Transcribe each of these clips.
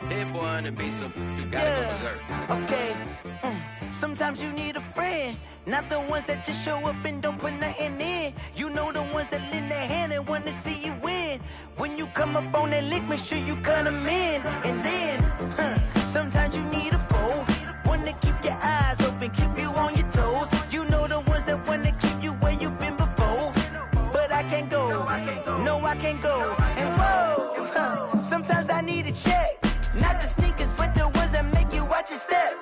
Hit boy on the beat, so you gotta go berserk. Okay. Sometimes you need a friend, not the ones that just show up and don't put nothing in. You know the ones that lend their hand and want to see you win. When you come up on that lick, make sure you cut them in. And then, sometimes you need a foe, one to keep your eyes open, keep you on your toes. You know the ones that want to keep you where you've been before. But I can't go, no I can't go. And whoa, sometimes I need a check, not the sneakers, but the ones that make you watch your step.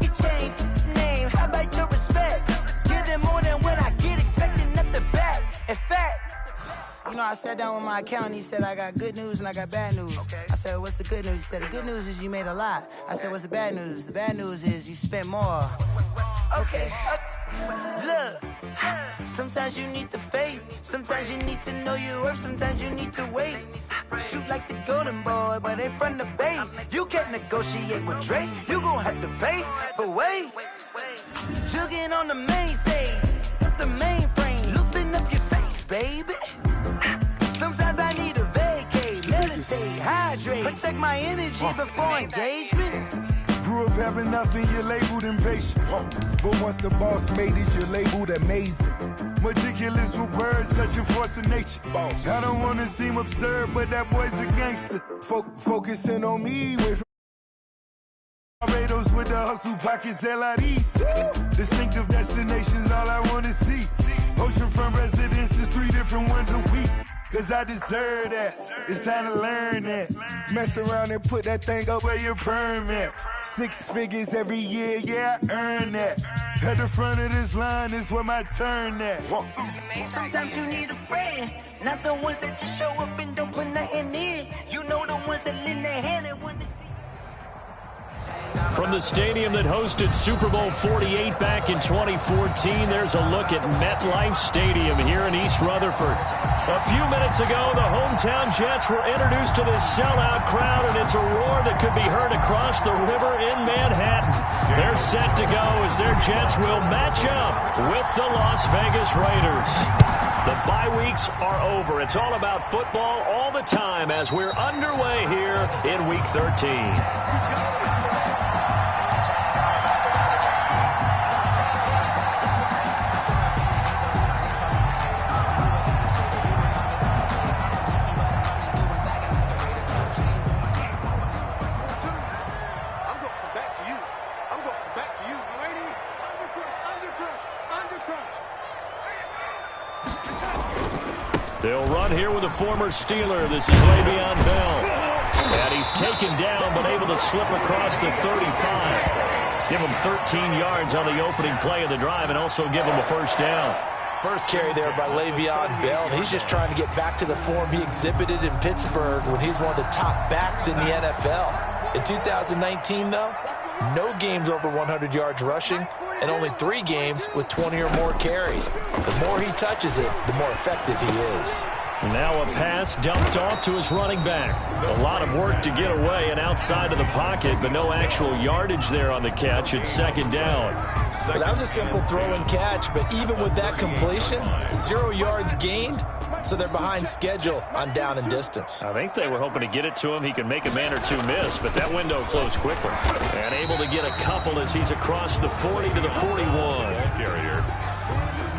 You change name, how about your respect? Give them more than what I get, expecting nothing back. In fact, you know, I sat down with my accountant, he said, I got good news and I got bad news. Okay. I said, what's the good news? He said, the good news is you made a lot. I said, what's the bad news? The bad news is you spent more. Okay. Look, sometimes you need the faith, sometimes you need to know your worth, sometimes you need to wait. Shoot like the golden boy, but ain't from the bay. You can't negotiate with Drake, you gon' have to pay. But wait, jugging on the main stage, the mainframe, loosen up your face, baby. Sometimes I need a vacate, meditate, hydrate, protect my energy before engagement. Grew up having nothing, you're labeled impatient. But once the boss made it, you're labeled amazing. Meticulous with words, such a force of nature. Boss. I don't wanna seem absurd, but that boy's a gangster. Focusing on me, wait for Barbados with the hustle pockets, LIDs. Distinctive destinations, all I wanna see. Oceanfront residences, 3 different ones a week. Cause I deserve that, it's time to learn that. Mess around and put that thing up where your permit. 6 figures every year, yeah, I earn that. At the front of this line is where my turn at. Sometimes you need a friend, not the ones that just show up and don't put nothing in. You know the ones that lend their hand and want to see. From the stadium that hosted Super Bowl 48 back in 2014, there's a look at MetLife Stadium here in East Rutherford. A few minutes ago, the hometown Jets were introduced to this sellout crowd, and it's a roar that could be heard across the river in Manhattan. They're set to go as their Jets will match up with the Las Vegas Raiders. The bye weeks are over. It's all about football all the time as we're underway here in Week 13. They'll run here with a former Steeler. This is Le'Veon Bell. And he's taken down, but able to slip across the 35. Give him 13 yards on the opening play of the drive and also give him a first down. First carry there by Le'Veon Bell. And he's just trying to get back to the form he exhibited in Pittsburgh when he's one of the top backs in the NFL. In 2019, though, no games over 100 yards rushing, and only 3 games with 20 or more carries. The more he touches it, the more effective he is. Now a pass dumped off to his running back. A lot of work to get away and outside of the pocket, but no actual yardage there on the catch. It's second down. Well, that was a simple throw and catch, but even with that completion, 0 yards gained, so they're behind schedule on down and distance. I think they were hoping to get it to him. He could make a man or two miss, but that window closed quickly. And able to get a couple as he's across the 40 to the 41.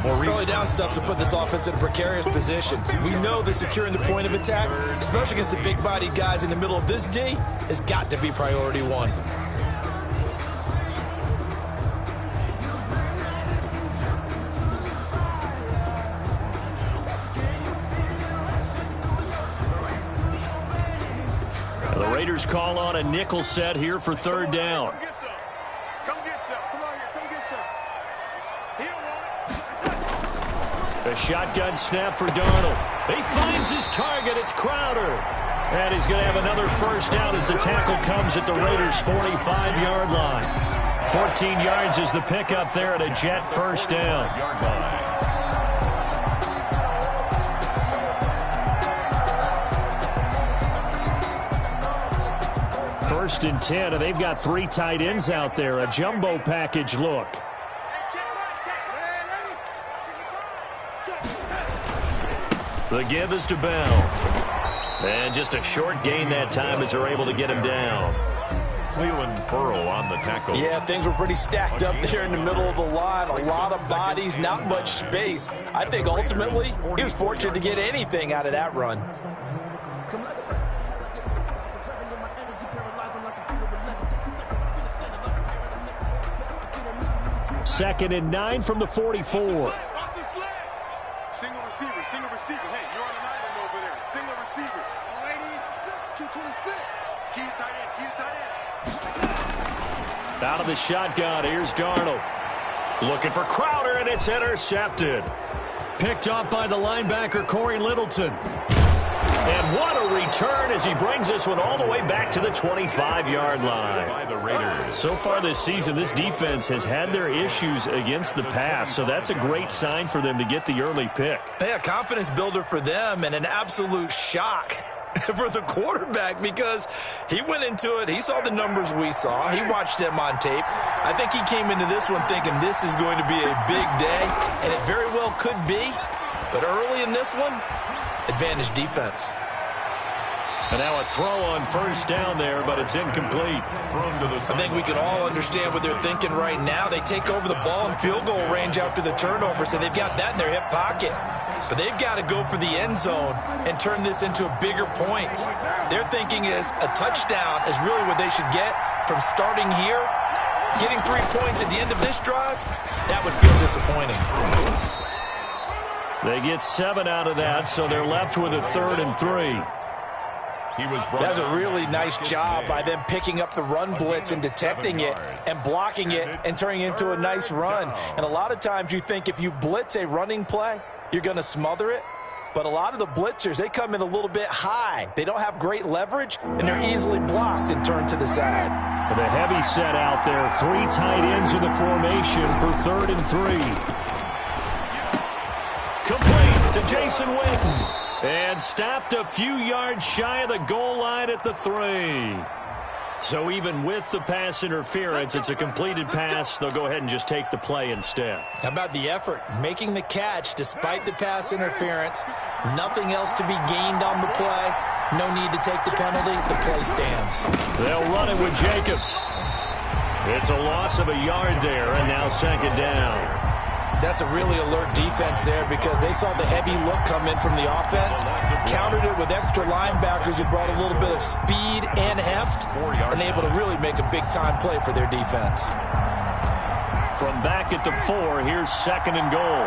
Early down stuff to put this offense in a precarious position. We know that securing the point of attack, especially against the big-bodied guys in the middle of this D, has got to be priority 1. The Raiders call on a nickel set here for third down. A shotgun snap for Darnold. He finds his target. It's Crowder. And he's going to have another first down as the tackle comes at the Raiders' 45-yard line. 14 yards is the pickup there at a Jet first down. First and 10, and they've got 3 tight ends out there. A jumbo package look. The give is to Bell. And just a short gain that time as they're able to get him down. Cleveland Pearl on the tackle. Yeah, things were pretty stacked up there in the middle of the line. A lot of bodies, not much space. I think ultimately he was fortunate to get anything out of that run. Second and 9 from the 44. Single receiver. Hey, you're on an island over there. Single receiver. 26. Key tight end. Out of the shotgun, here's Darnold. Looking for Crowder, and it's intercepted. Picked up by the linebacker, Corey Littleton. And what a return as he brings this one all the way back to the 25-yard line. By the Raiders. So far this season, this defense has had their issues against the pass, so that's a great sign for them to get the early pick. Yeah, confidence builder for them and an absolute shock for the quarterback because he went into it. He saw the numbers we saw. He watched them on tape. I think he came into this one thinking this is going to be a big day, and it very well could be. But early in this one, advantage defense. And now a throw on first down there, but it's incomplete. I think we can all understand what they're thinking right now. They take over the ball in field goal range after the turnover, so they've got that in their hip pocket. But they've got to go for the end zone and turn this into a bigger point. Their thinking is a touchdown is really what they should get from starting here. Getting 3 points at the end of this drive, that would feel disappointing. They get 7 out of that, so they're left with a 3rd and 3. That's a really nice job by them picking up the run blitz and detecting it and blocking it and turning it into a nice run. And a lot of times you think if you blitz a running play, you're going to smother it. But a lot of the blitzers, they come in a little bit high. They don't have great leverage, and they're easily blocked and turned to the side. The heavy set out there. 3 tight ends in the formation for 3rd and 3. Complete to Jason Witten. And stopped a few yards shy of the goal line at the 3. So even with the pass interference, it's a completed pass. They'll go ahead and just take the play instead. How about the effort? Making the catch despite the pass interference. Nothing else to be gained on the play. No need to take the penalty. The play stands. They'll run it with Jacobs. It's a loss of a yard there, and now 2nd down. That's a really alert defense there because they saw the heavy look come in from the offense, countered it with extra linebackers who brought a little bit of speed and heft, and able to really make a big-time play for their defense. From back at the 4, here's 2nd and goal.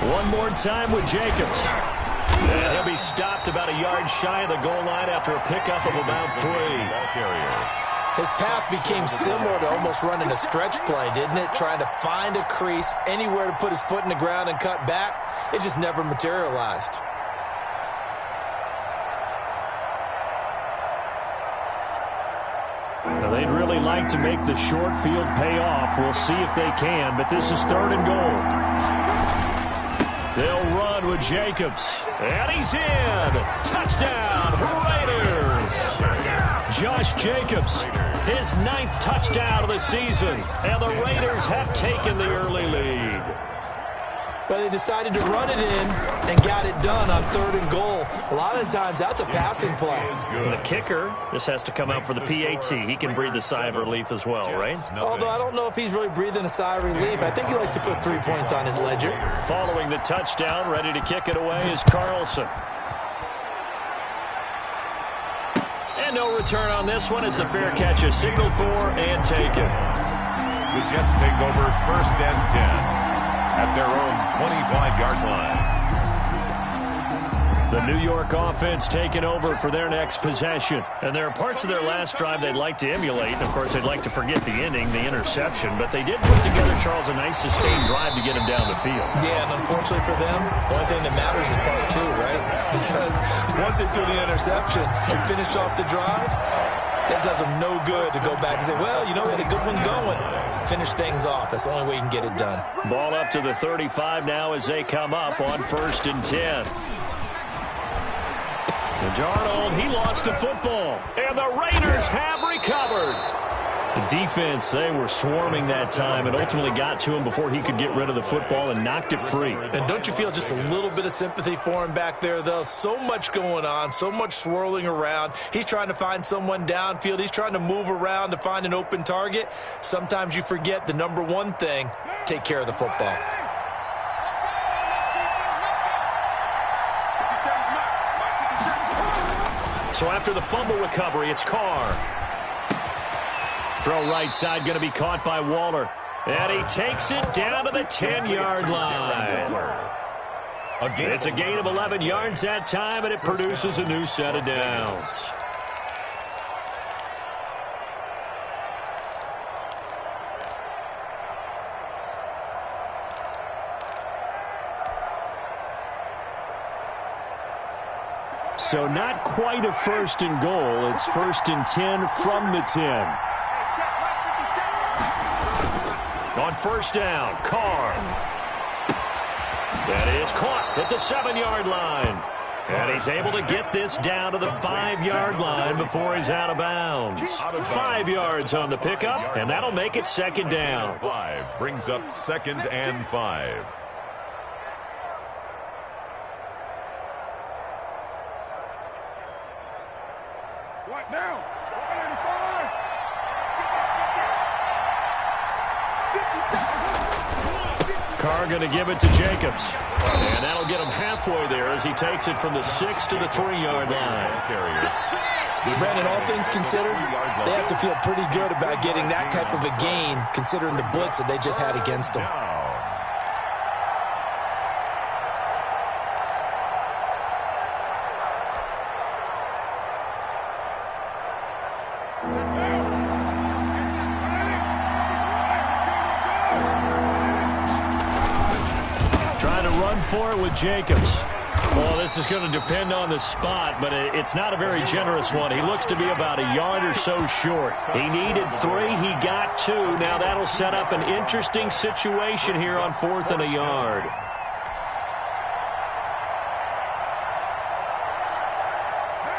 One more time with Jacobs. And he'll be stopped about a yard shy of the goal line after a pickup of about 3. His path became similar to almost running a stretch play, didn't it? Trying to find a crease, anywhere to put his foot in the ground and cut back. It just never materialized. Now, they'd really like to make the short field pay off. We'll see if they can, but this is 3rd and goal. They'll run with Jacobs. And he's in. Touchdown, Raiders. Josh Jacobs, his 9th touchdown of the season. And the Raiders have taken the early lead. But they decided to run it in and got it done on 3rd and goal. A lot of times that's a passing play. And the kicker, this has to come out for the PAT. He can breathe a sigh of relief as well, right? Although I don't know if he's really breathing a sigh of relief. I think he likes to put 3 points on his ledger. Following the touchdown, ready to kick it away is Carlson. And no return on this one as the fair catch is signaled for and taken. The Jets take over 1st and 10 at their own 25-yard line. The New York offense taking over for their next possession. And there are parts of their last drive they'd like to emulate. Of course, they'd like to forget the inning, the interception. But they did put together, Charles, a nice sustained drive to get him down the field. Yeah, and unfortunately for them, the only thing that matters is part 2, right? Because once they threw the interception and finished off the drive, it does them no good to go back and say, well, you know, we had a good one going. Finish things off. That's the only way you can get it done. Ball up to the 35 now as they come up on 1st and 10. And Darnold, he lost the football. And the Raiders have recovered. The defense, they were swarming that time and ultimately got to him before he could get rid of the football and knocked it free. And don't you feel just a little bit of sympathy for him back there, though? So much going on, so much swirling around. He's trying to find someone downfield. He's trying to move around to find an open target. Sometimes you forget the number one thing, take care of the football. So after the fumble recovery, it's Carr. Throw right side going to be caught by Waller. And he takes it down to the 10-yard line. It's a gain of 11 yards that time, and it produces a new set of downs. So not quite a first and goal. It's first and 10 from the 10. On first down, Carr. That is caught at the 7-yard line. And he's able to get this down to the 5-yard line before he's out of bounds. 5 yards on the pickup, and that'll make it second down. 5 brings up 2nd and 5. What now? Carr going to give it to Jacobs. And that'll get him halfway there as he takes it from the 6 to the 3-yard line. Brandon, all things considered, they have to feel pretty good about getting that type of a gain considering the blitz that they just had against them. For it with Jacobs. Well, this is going to depend on the spot, but it's not a very generous one. He looks to be about a yard or so short. He needed 3. He got 2. Now that'll set up an interesting situation here on 4th and a yard.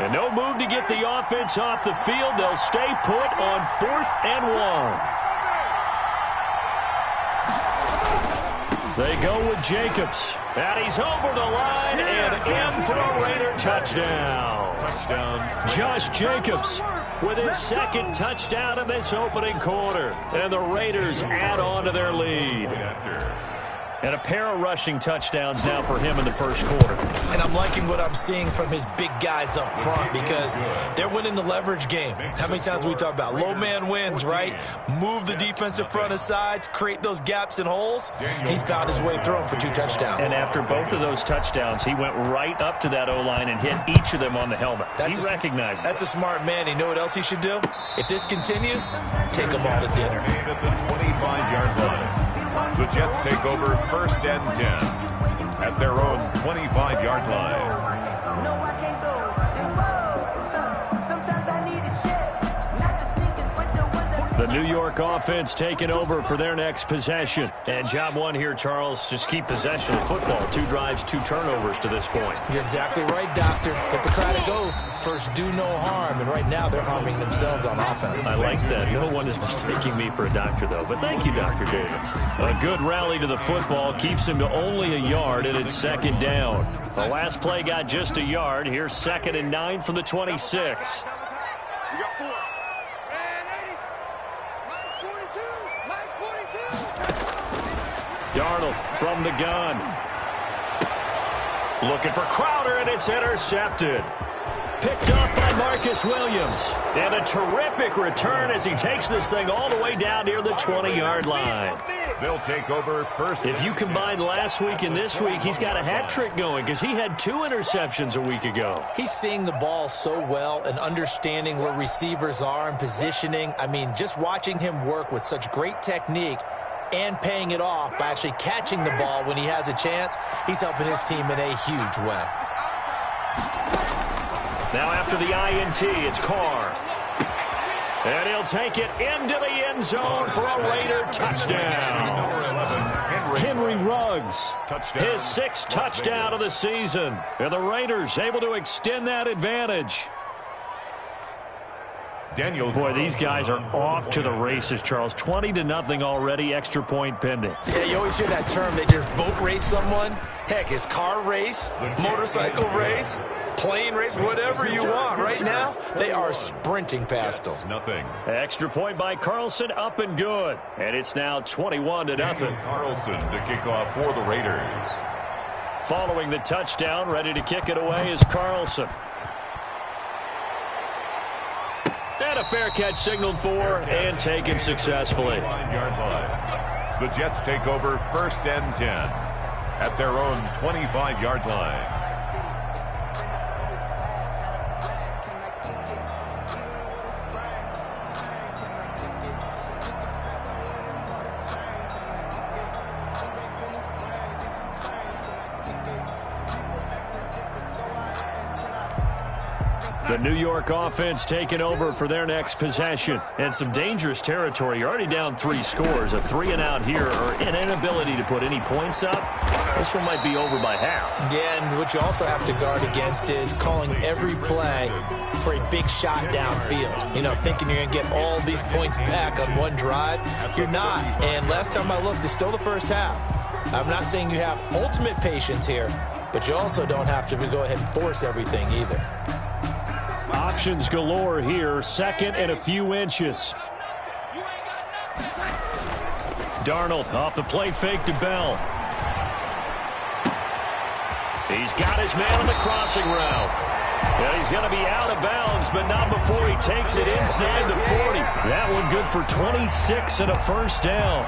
And no move to get the offense off the field. They'll stay put on 4th and 1. They go with Jacobs. And he's over the line and in for a Raider touchdown. Josh Jacobs with his 2nd touchdown in this opening quarter. And the Raiders add on to their lead. And a pair of rushing touchdowns now for him in the first quarter. And I'm liking what I'm seeing from his big guys up front because they're winning the leverage game. How many times we talk about low man wins, right? Move the defensive front aside, create those gaps and holes. He's found his way through them for 2 touchdowns. And after both of those touchdowns, he went right up to that O-line and hit each of them on the helmet. He recognized it. That's a smart man. You know what else he should do? If this continues, take them all to dinner. At the 25-yard line. The Jets take over 1st and 10 at their own 25-yard line. No, I can't go. Sometimes I need a check. Not the sneakers, but the ones that The New York offense taking over for their next possession. And job one here, Charles, just keep possession of the football. 2 drives, 2 turnovers to this point. You're exactly right, Doctor. Hippocratic oath. First, do no harm. And right now, they're harming themselves on offense. I like that. No one is mistaking me for a doctor, though. But thank you, Dr. Davis. A good rally to the football keeps him to only a yard, and it's second down. The last play got just a yard. Here's 2nd and 9 from the 26. We got 4. And 80. Mike's 42. Mike's 42. Darnold from the gun. Looking for Crowder, and it's intercepted. Picked up by Marcus Williams. And a terrific return as he takes this thing all the way down near the 20-yard line. They'll take over 1st. If you combine last week and this week, he's got a hat trick going because he had 2 interceptions a week ago. He's seeing the ball so well and understanding where receivers are and positioning. I mean, just watching him work with such great technique and paying it off by actually catching the ball when he has a chance, he's helping his team in a huge way. Now after the INT, it's Carr. And he'll take it into the end zone for a Raider touchdown. Henry Ruggs, his 6th touchdown of the season. And the Raiders able to extend that advantage. Boy, these guys are off to the races, Charles. 20-0 already, extra point pending. Yeah, you always hear that term. They just boat race someone. Heck, it's car race, motorcycle race, plane race, whatever you want. Right now, they are sprinting past them. Nothing. Extra point by Carlson, up and good. And it's now 21-0. Carlson to kick off for the Raiders. Following the touchdown, ready to kick it away is Carlson. And a fair catch signaled for and taken successfully. 5-yard line. The Jets take over 1st and 10 at their own 25-yard line. The New York offense taking over for their next possession. And some dangerous territory. You're already down 3 scores. A 3-and-out here or an inability to put any points up. This one might be over by half. Yeah, and what you also have to guard against is calling every play for a big shot downfield. You know, thinking you're going to get all these points back on one drive. You're not. And last time I looked, it's still the first half. I'm not saying you have ultimate patience here, but you also don't have to go ahead and force everything either. Options galore here. 2nd and a few inches. Darnold off the play fake to Bell. He's got his man on the crossing route. And he's going to be out of bounds, but not before he takes it inside the 40. That one good for 26 and a first down.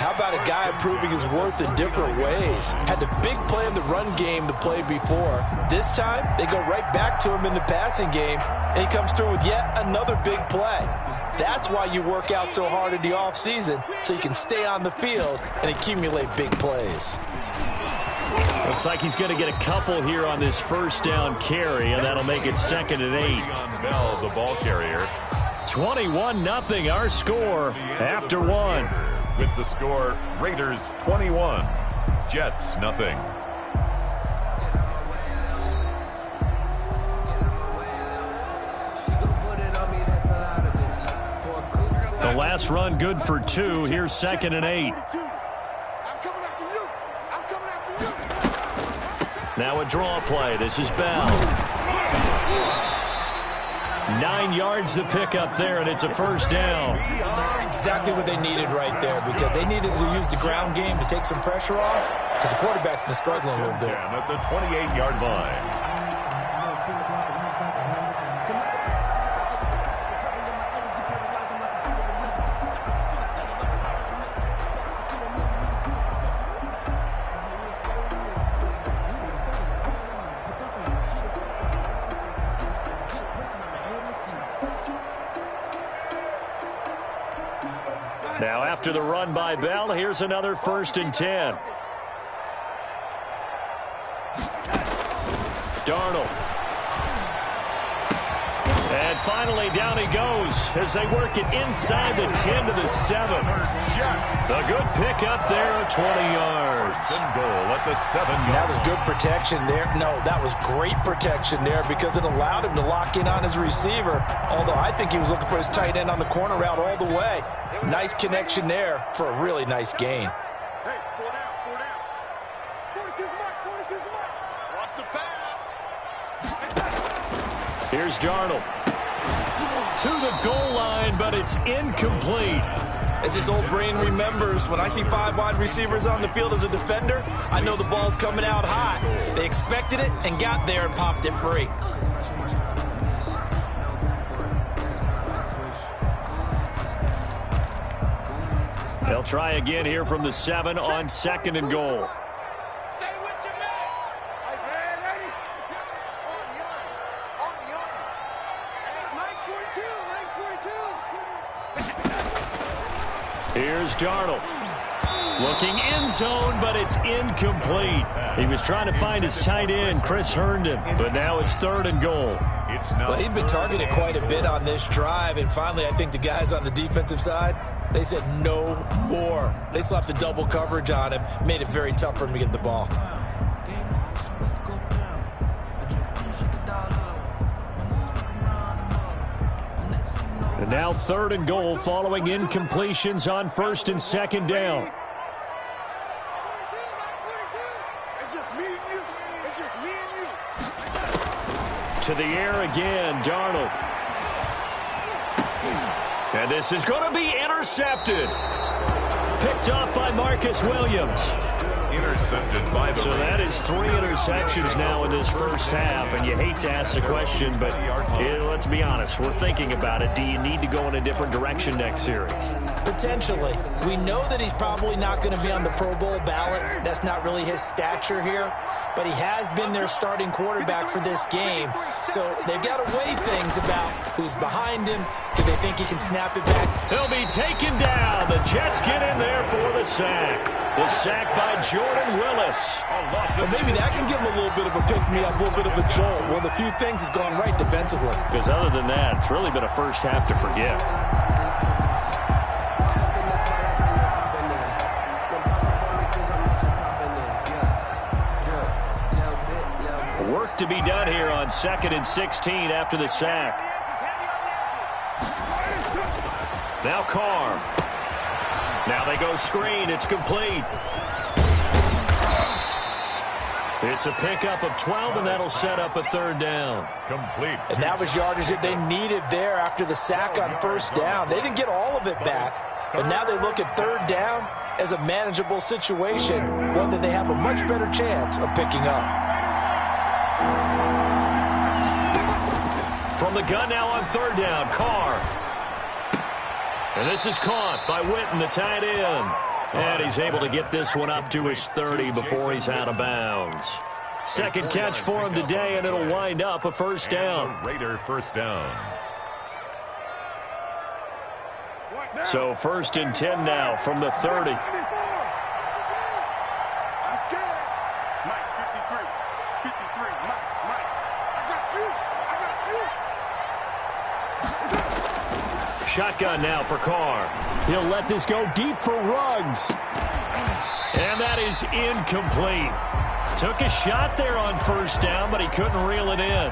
How about a guy proving his worth in different ways? Had the big play in the run game to play before. This time, they go right back to him in the passing game, and he comes through with yet another big play. That's why you work out so hard in the offseason, so you can stay on the field and accumulate big plays. Looks like he's going to get a couple here on this first down carry, and that'll make it 2nd and 8. Bell, the ball carrier. 21-0 our score after 1. With the score, Raiders 21, Jets nothing. The last run good for 2. Here's 2nd and 8. Now a draw play. This is Bell. 9 yards the pickup there, and it's a first down. Exactly what they needed right there, because they needed to use the ground game to take some pressure off, because the quarterback's been struggling a little bit. At the 28-yard line. Now after the run by Bell, here's another 1st and 10. Darnold. And finally down he goes as they work it inside the 10 to the 7. A good pick up there, 20 yards. Goal at the 7-yard. That was good protection there. No, that was great protection there because it allowed him to lock in on his receiver. Although I think he was looking for his tight end on the corner route all the way. Nice connection there for a really nice gain. Hey, 4 down. 42's mark. Watch the pass. Here's Darnold. To the goal line, but it's incomplete. As his old brain remembers, when I see 5 wide receivers on the field as a defender, I know the ball's coming out hot. They expected it and got there and popped it free. They'll try again here from the 7 on 2nd and goal. Stay with your man. Ready? On the yard. Hey, Mike's 42. Here's Darnold. Looking end zone, but it's incomplete. He was trying to find his tight end, Chris Herndon, but now it's 3rd and goal. Well, he'd been targeted quite a bit on this drive, and finally I think the guys on the defensive side, they said no more. They slapped the double coverage on him, made it very tough for him to get the ball. And now 3rd and goal following incompletions on 1st and 2nd down. It's just me and you. It's just me and you. To the air again, Darnold. And this is going to be intercepted. Picked off by Marcus Williams. Intercepted by the So that is 3 interceptions now in this first half, and you hate to ask the question, but let's be honest, we're thinking about it. Do you need to go in a different direction next series? Potentially. We know that he's probably not going to be on the Pro Bowl ballot. That's not really his stature here, but he has been their starting quarterback for this game. So they've got to weigh things about who's behind him. Do they think he can snap it back? He'll be taken down. The Jets get in there for the sack. The sack by Jordan Willis. Well, maybe that can give him a little bit of a pick-me-up, a little bit of a jolt. One of the few things has gone right defensively. Because other than that, it's really been a first half to forget. Work to be done here on 2nd and 16 after the sack. Now Carr. Now they go screen. It's complete. It's a pickup of 12, and that'll set up a 3rd down. Complete. And that was yardage that they needed there after the sack on 1st down. They didn't get all of it back, but now they look at 3rd down as a manageable situation, one that they have a much better chance of picking up. From the gun now on 3rd down, Carr. And this is caught by Witten, the tight end. And he's able to get this one up to his 30 before he's out of bounds. 2nd catch for him today, and it'll wind up a 1st down. Raider 1st down. So 1st and 10 now from the 30. I'm scared. Mike, 53. 53. Mike. I got you. Shotgun now for Carr. He'll let this go deep for Ruggs. And that is incomplete. Took a shot there on 1st down, but he couldn't reel it in.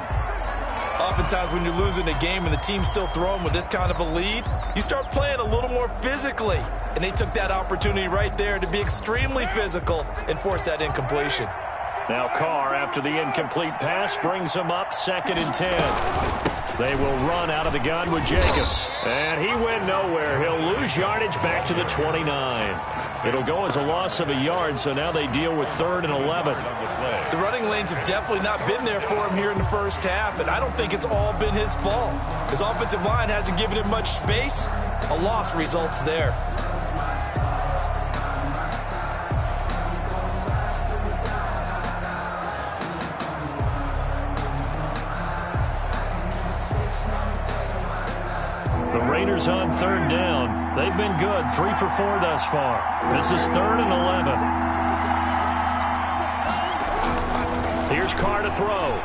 Oftentimes when you're losing a game and the team's still throwing with this kind of a lead, you start playing a little more physically. And they took that opportunity right there to be extremely physical and force that incompletion. Now Carr, after the incomplete pass, brings him up 2nd and 10. They will run out of the gun with Jacobs. And he went nowhere. He'll lose yardage back to the 29. It'll go as a loss of a yard, so now they deal with 3rd and 11. The running lanes have definitely not been there for him here in the first half, and I don't think it's all been his fault. His offensive line hasn't given him much space. A loss results there. The Raiders on 3rd down. They've been good, 3 for 4 thus far. This is 3rd and 11. Here's Carr to throw.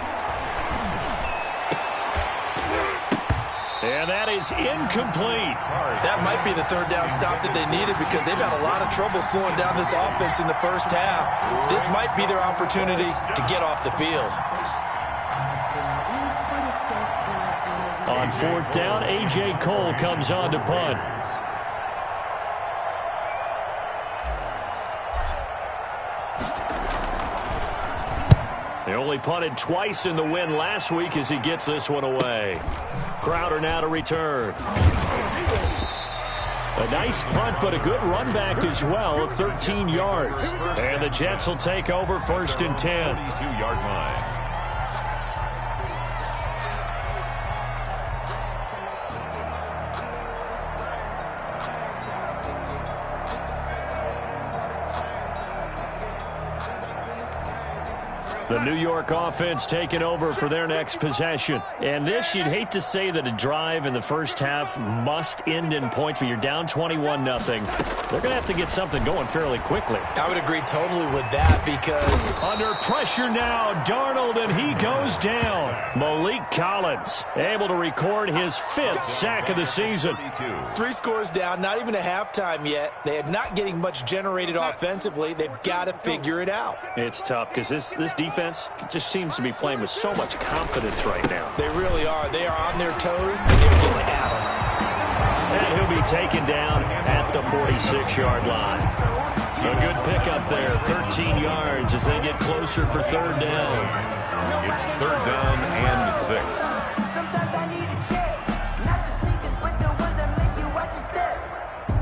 And that is incomplete. That might be the 3rd down stop that they needed because they've had a lot of trouble slowing down this offense in the first half. This might be their opportunity to get off the field. On 4th down, A.J. Cole comes on to punt. They only punted twice in the win last week as he gets this one away. Crowder now to return. A nice punt, but a good run back as well of 13 yards. And the Jets will take over 1st and 10. 42-yard line. The New York offense taking over for their next possession. And this, you'd hate to say that a drive in the first half must end in points, but you're down 21-0. They're going to have to get something going fairly quickly. I would agree totally with that because... Under pressure now, Darnold, and he goes down. Malik Collins able to record his 5th sack of the season. 3 scores down, not even a halftime yet. They are not getting much generated offensively. They've got to figure it out. It's tough because this defense just seems to be playing with so much confidence right now. They really are. They are on their toes, and they're getting at them. he'll be taken down at the 46-yard line. A good pickup there, 13 yards as they get closer for third down. It's third down and 6. Sometimes I need a check, not the sneakers, but the ones that make you watch your step.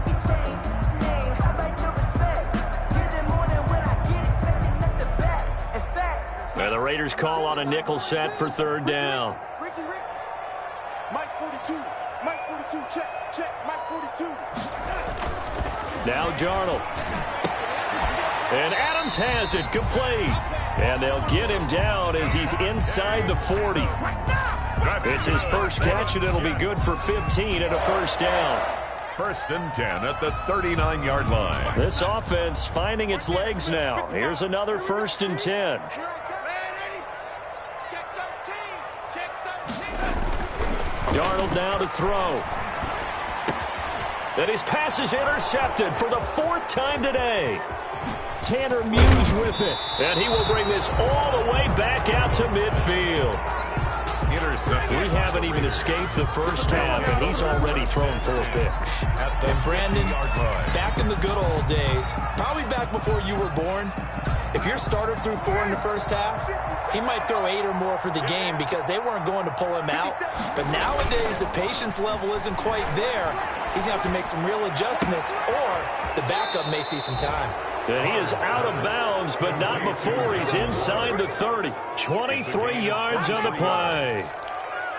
You change name, how about your respect? Get it more than what I get, expecting at the back. In fact, And the Raiders call on a nickel set for third down. Ricky, Mike 42, Mike 42, check, Mike 42. Now Darnold. And Adams has it, complete. And they'll get him down as he's inside the 40. It's his first catch, and it'll be good for 15 and a first down. First and 10 at the 39-yard line. This offense finding its legs now. Here's another first and 10. Darnold now to throw. And his pass is intercepted for the 4th time today. Tanner Muse with it. And he will bring this all the way back out to midfield. Intercepted. We haven't even escaped the first half, and he's already thrown 4 picks. And Brandon, back in the good old days, probably back before you were born, if your starter threw 4 in the first half, he might throw 8 or more for the game because they weren't going to pull him out. But nowadays, the patience level isn't quite there. He's going to have to make some real adjustments, or the backup may see some time. And he is out of bounds, but not before he's inside the 30. 23 yards on the play.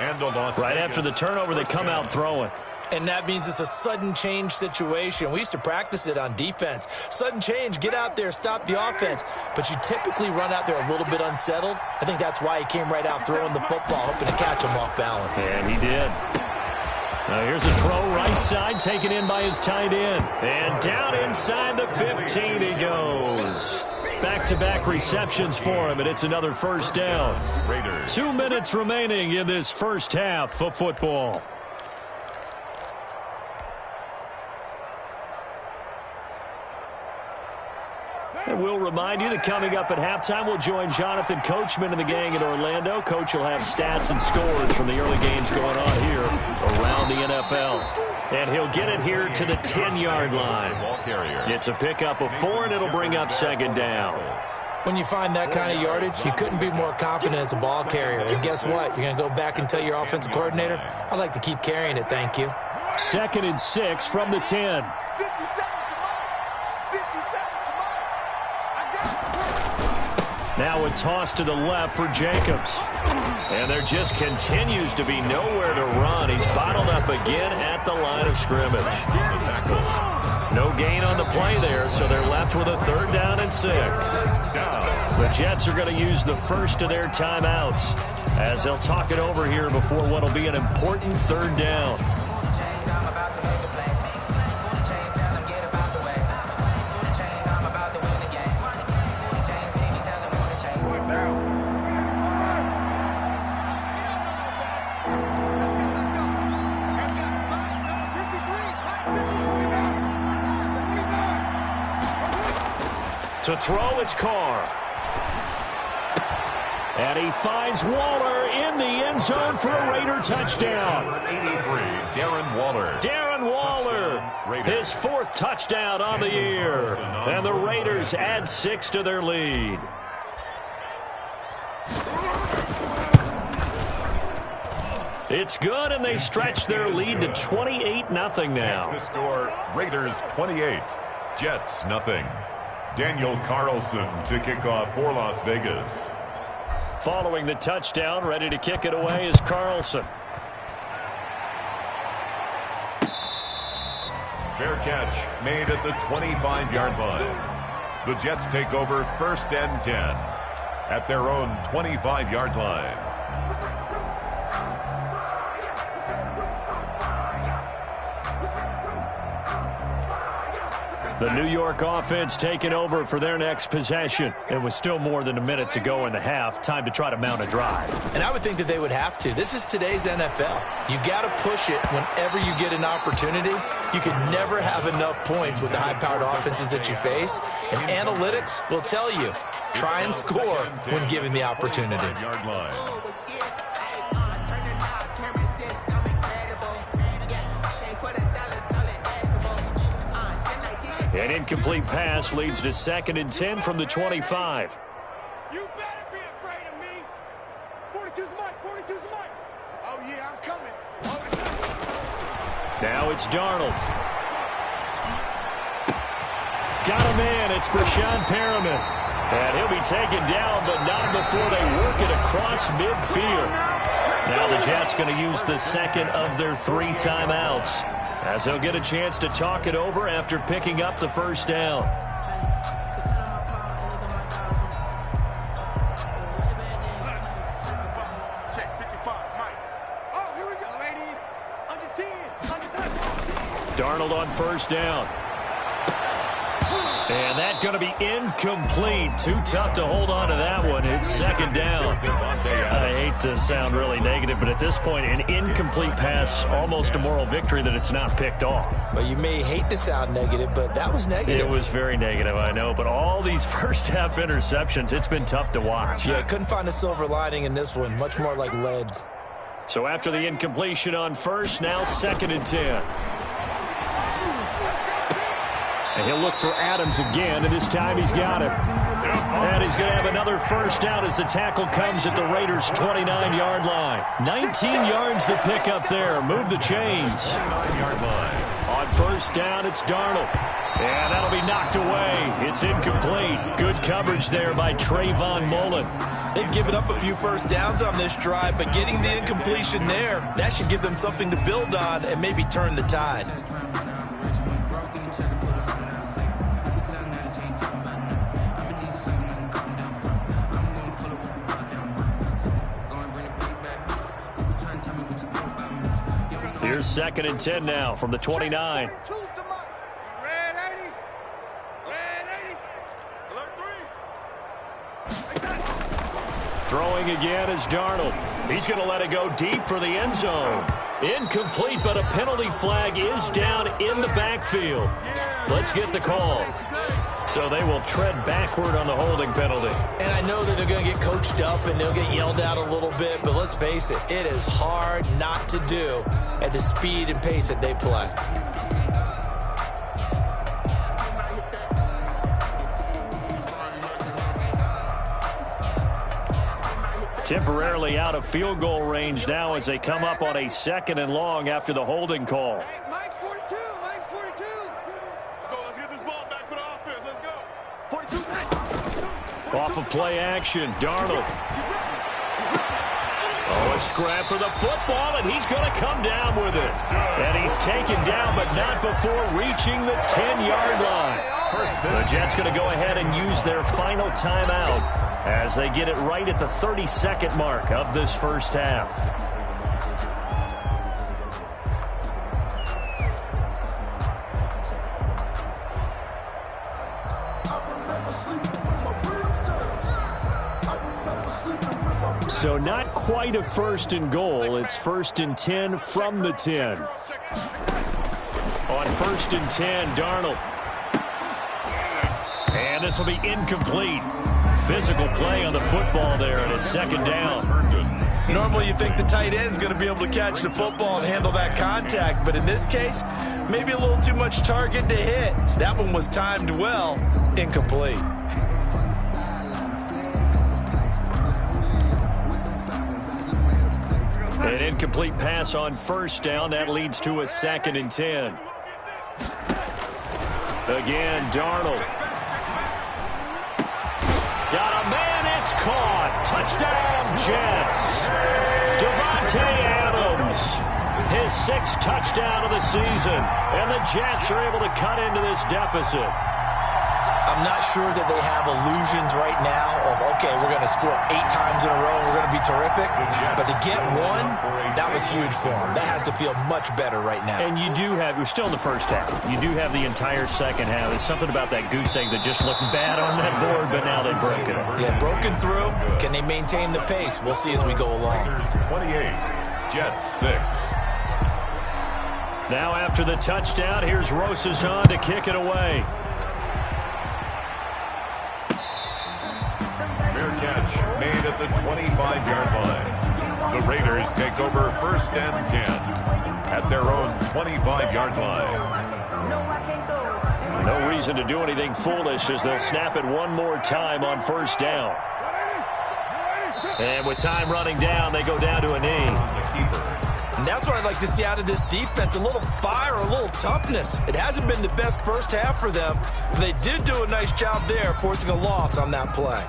And the loss. Right after the turnover, they come out throwing. And that means it's a sudden change situation. We used to practice it on defense. Sudden change, get out there, stop the offense. But you typically run out there a little bit unsettled. I think that's why he came right out throwing the football, hoping to catch him off balance. And he did. Now here's a throw right side, taken in by his tight end. And down inside the 15 he goes. Back-to-back receptions for him, and it's another first down. Raiders. 2 minutes remaining in this first half of football. And we'll remind you that coming up at halftime, we'll join Jonathan Coachman and the gang in Orlando. Coach will have stats and scores from the early games going on here around the NFL. And he'll get it here to the 10-yard line. It's a pickup of 4, and it'll bring up second down. When you find that kind of yardage, you couldn't be more confident as a ball carrier. And guess what? You're going to go back and tell your offensive coordinator, I'd like to keep carrying it, thank you. 2nd and 6 from the 10. Now a toss to the left for Jacobs. And there just continues to be nowhere to run. He's bottled up again at the line of scrimmage. No gain on the play there, so they're left with a 3rd down and 6. The Jets are going to use the first of their timeouts as they'll talk it over here before what will be an important 3rd down. To throw, it's Carr. And he finds Waller in the end zone for a Raider touchdown. 83, Darren Waller. Darren Waller, his 4th touchdown on the year. And the Raiders add 6 to their lead. It's good, and they stretch their lead to 28-0 now. The score, Raiders 28, Jets nothing. Daniel Carlson to kick off for Las Vegas. Following the touchdown, ready to kick it away is Carlson. Fair catch made at the 25-yard line. The Jets take over 1st and 10 at their own 25-yard line. The New York offense taking over for their next possession. It was still more than a minute to go in the half. Time to try to mount a drive. And I would think that they would have to. This is today's NFL. You got to push it whenever you get an opportunity. You can never have enough points with the high-powered offenses that you face. And analytics will tell you, try and score when given the opportunity. Yard line. An incomplete pass leads to 2nd and 10 from the 25. You better be afraid of me. 42's mine. 42's mine. Oh, yeah, I'm coming. Now it's Darnold. Got him in. It's Brashad Perriman. And he'll be taken down, but not before they work it across midfield. Now the Jets going to use the second of their 3 timeouts, as they'll get a chance to talk it over after picking up the first down. Check 55, Mike. Oh, here we go, lady. Under 10. Under 10. Darnold on first down. And that's going to be incomplete. Too tough to hold on to that one. It's 2nd down. I hate to sound really negative, but at this point, an incomplete pass, almost a moral victory that it's not picked off. Well, you may hate to sound negative, but that was negative. It was very negative, I know. But all these first-half interceptions, it's been tough to watch. Yeah, couldn't find a silver lining in this one. Much more like lead. So after the incompletion on first, now 2nd and 10. And he'll look for Adams again, and this time he's got him. And he's going to have another first down as the tackle comes at the Raiders' 29-yard line. 19 yards to pick up there. Move the chains. 9-yard line. On first down, it's Darnold. And that'll be knocked away. It's incomplete. Good coverage there by Trayvon Mullen. They've given up a few first downs on this drive, but getting the incompletion there, that should give them something to build on and maybe turn the tide. Here's 2nd and 10 now from the 29. Red 80. Red 80. Alert 3. Throwing again is Darnold. He's going to let it go deep for the end zone. Incomplete, but a penalty flag is down in the backfield. Let's get the call. So they will tread backward on the holding penalty. And I know that they're going to get coached up and they'll get yelled at a little bit, but let's face it, it is hard not to do at the speed and pace that they play. Temporarily out of field goal range now as they come up on a 2nd and long after the holding call. Hey, Mike's 42. Mike's 42. Let's go. Let's get this ball back for the offense. Let's go. 42. Off of play action, Darnold. Oh, a scrap for the football, and he's going to come down with it. And he's taken down, but not before reaching the 10-yard line. The Jets going to go ahead and use their final timeout as they get it right at the 30-second mark of this first half. So not quite a 1st and goal. It's 1st and 10 from the 10. On 1st and 10, Darnold. And this will be incomplete. Physical play on the football there, and it's 2nd down. Normally you think the tight end's going to be able to catch the football and handle that contact, but in this case, maybe a little too much target to hit. That one was timed well, incomplete. An incomplete pass on first down. That leads to a 2nd and 10. Again, Darnold. Got a man, it's caught. Touchdown, Jets. Davante Adams. His 6th touchdown of the season. And the Jets are able to cut into this deficit. I'm not sure that they have illusions right now of, okay, we're going to score 8 times in a row and we're going to be terrific. But to get one, that was huge for them. That has to feel much better right now. And you do have, we're still in the first half. You do have the entire second half. There's something about that goose egg that just looked bad on that board, but now they broke it. Yeah, broken through. Can they maintain the pace? We'll see as we go along. 28, Jets 6. Now after the touchdown, here's Rosazan to kick it away. Catch made at the 25-yard line. The Raiders take over 1st and 10 at their own 25-yard line. No reason to do anything foolish as they'll snap it one more time on first down. And with time running down, they go down to a knee. And that's what I'd like to see out of this defense, a little fire, a little toughness. It hasn't been the best first half for them, but they did do a nice job there, forcing a loss on that play.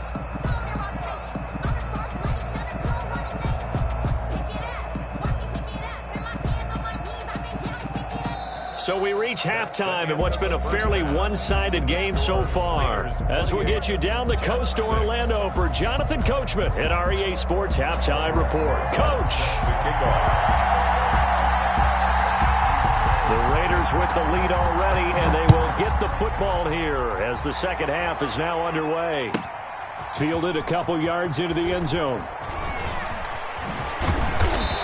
So we reach halftime in what's been a fairly one-sided game so far. As we'll get you down the coast to Orlando for Jonathan Coachman at our EA Sports Halftime Report. Coach! The Raiders with the lead already, and they will get the football here as the second half is now underway. Fielded a couple yards into the end zone.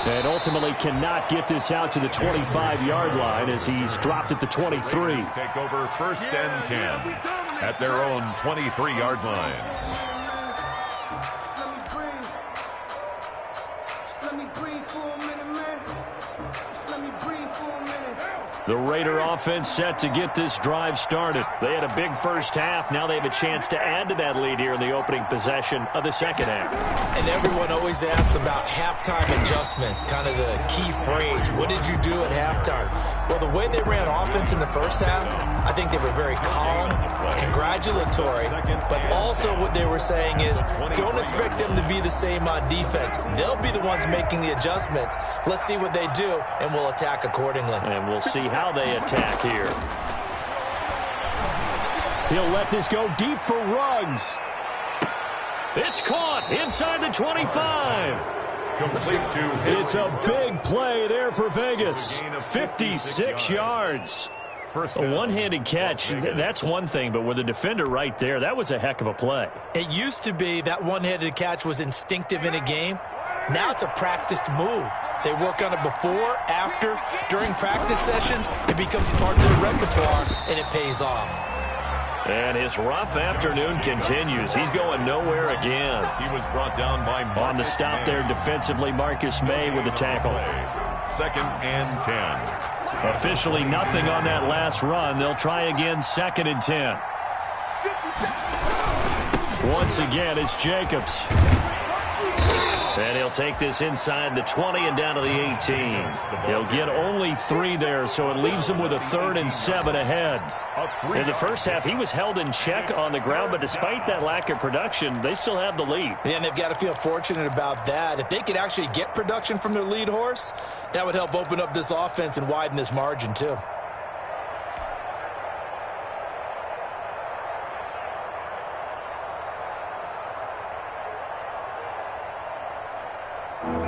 And ultimately cannot get this out to the 25-yard line as he's dropped at the 23. Take over first and 10 at their own 23-yard line. The Raider offense set to get this drive started. They had a big first half. Now they have a chance to add to that lead here in the opening possession of the second half. And everyone always asks about halftime adjustments, kind of the key phrase. What did you do at halftime? Well, the way they ran offense in the first half, I think they were very calm, congratulatory, but also what they were saying is don't expect them to be the same on defense. They'll be the ones making the adjustments. Let's see what they do, and we'll attack accordingly. And we'll see how they attack here. He'll let this go deep for Ruggs. It's caught inside the 25. Complete to It's a big play there for Vegas. 56 yards. A one-handed catch, that's one thing, but with a defender right there, that was a heck of a play. It used to be that one-handed catch was instinctive in a game. Now it's a practiced move. They work on it before, after, during practice sessions. It becomes part of their repertoire, and it pays off. And his rough afternoon continues. He's going nowhere again. He was brought down by Marcus On the stop May. there defensively, Marcus May with a tackle. Second and 10. Officially nothing on that last run. They'll try again, second and 10. Once again, it's Jacobs. And he'll take this inside the 20 and down to the 18. He'll get only 3 there, so it leaves him with a 3rd and 7 ahead. In the first half, he was held in check on the ground, but despite that lack of production, they still have the lead. Yeah, and they've got to feel fortunate about that. If they could actually get production from their lead horse, that would help open up this offense and widen this margin too.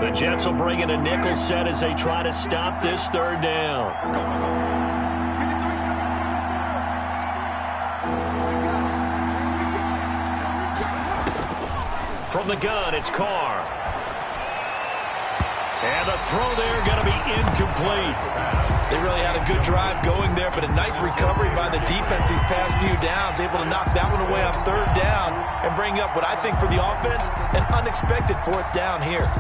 The Jets will bring in a nickel set as they try to stop this third down. From the gun, it's Carr. And the throw there going to be incomplete. They really had a good drive going there, but a nice recovery by the defense these past few downs, able to knock that one away on third down and bring up what I think for the offense, an unexpected fourth down here.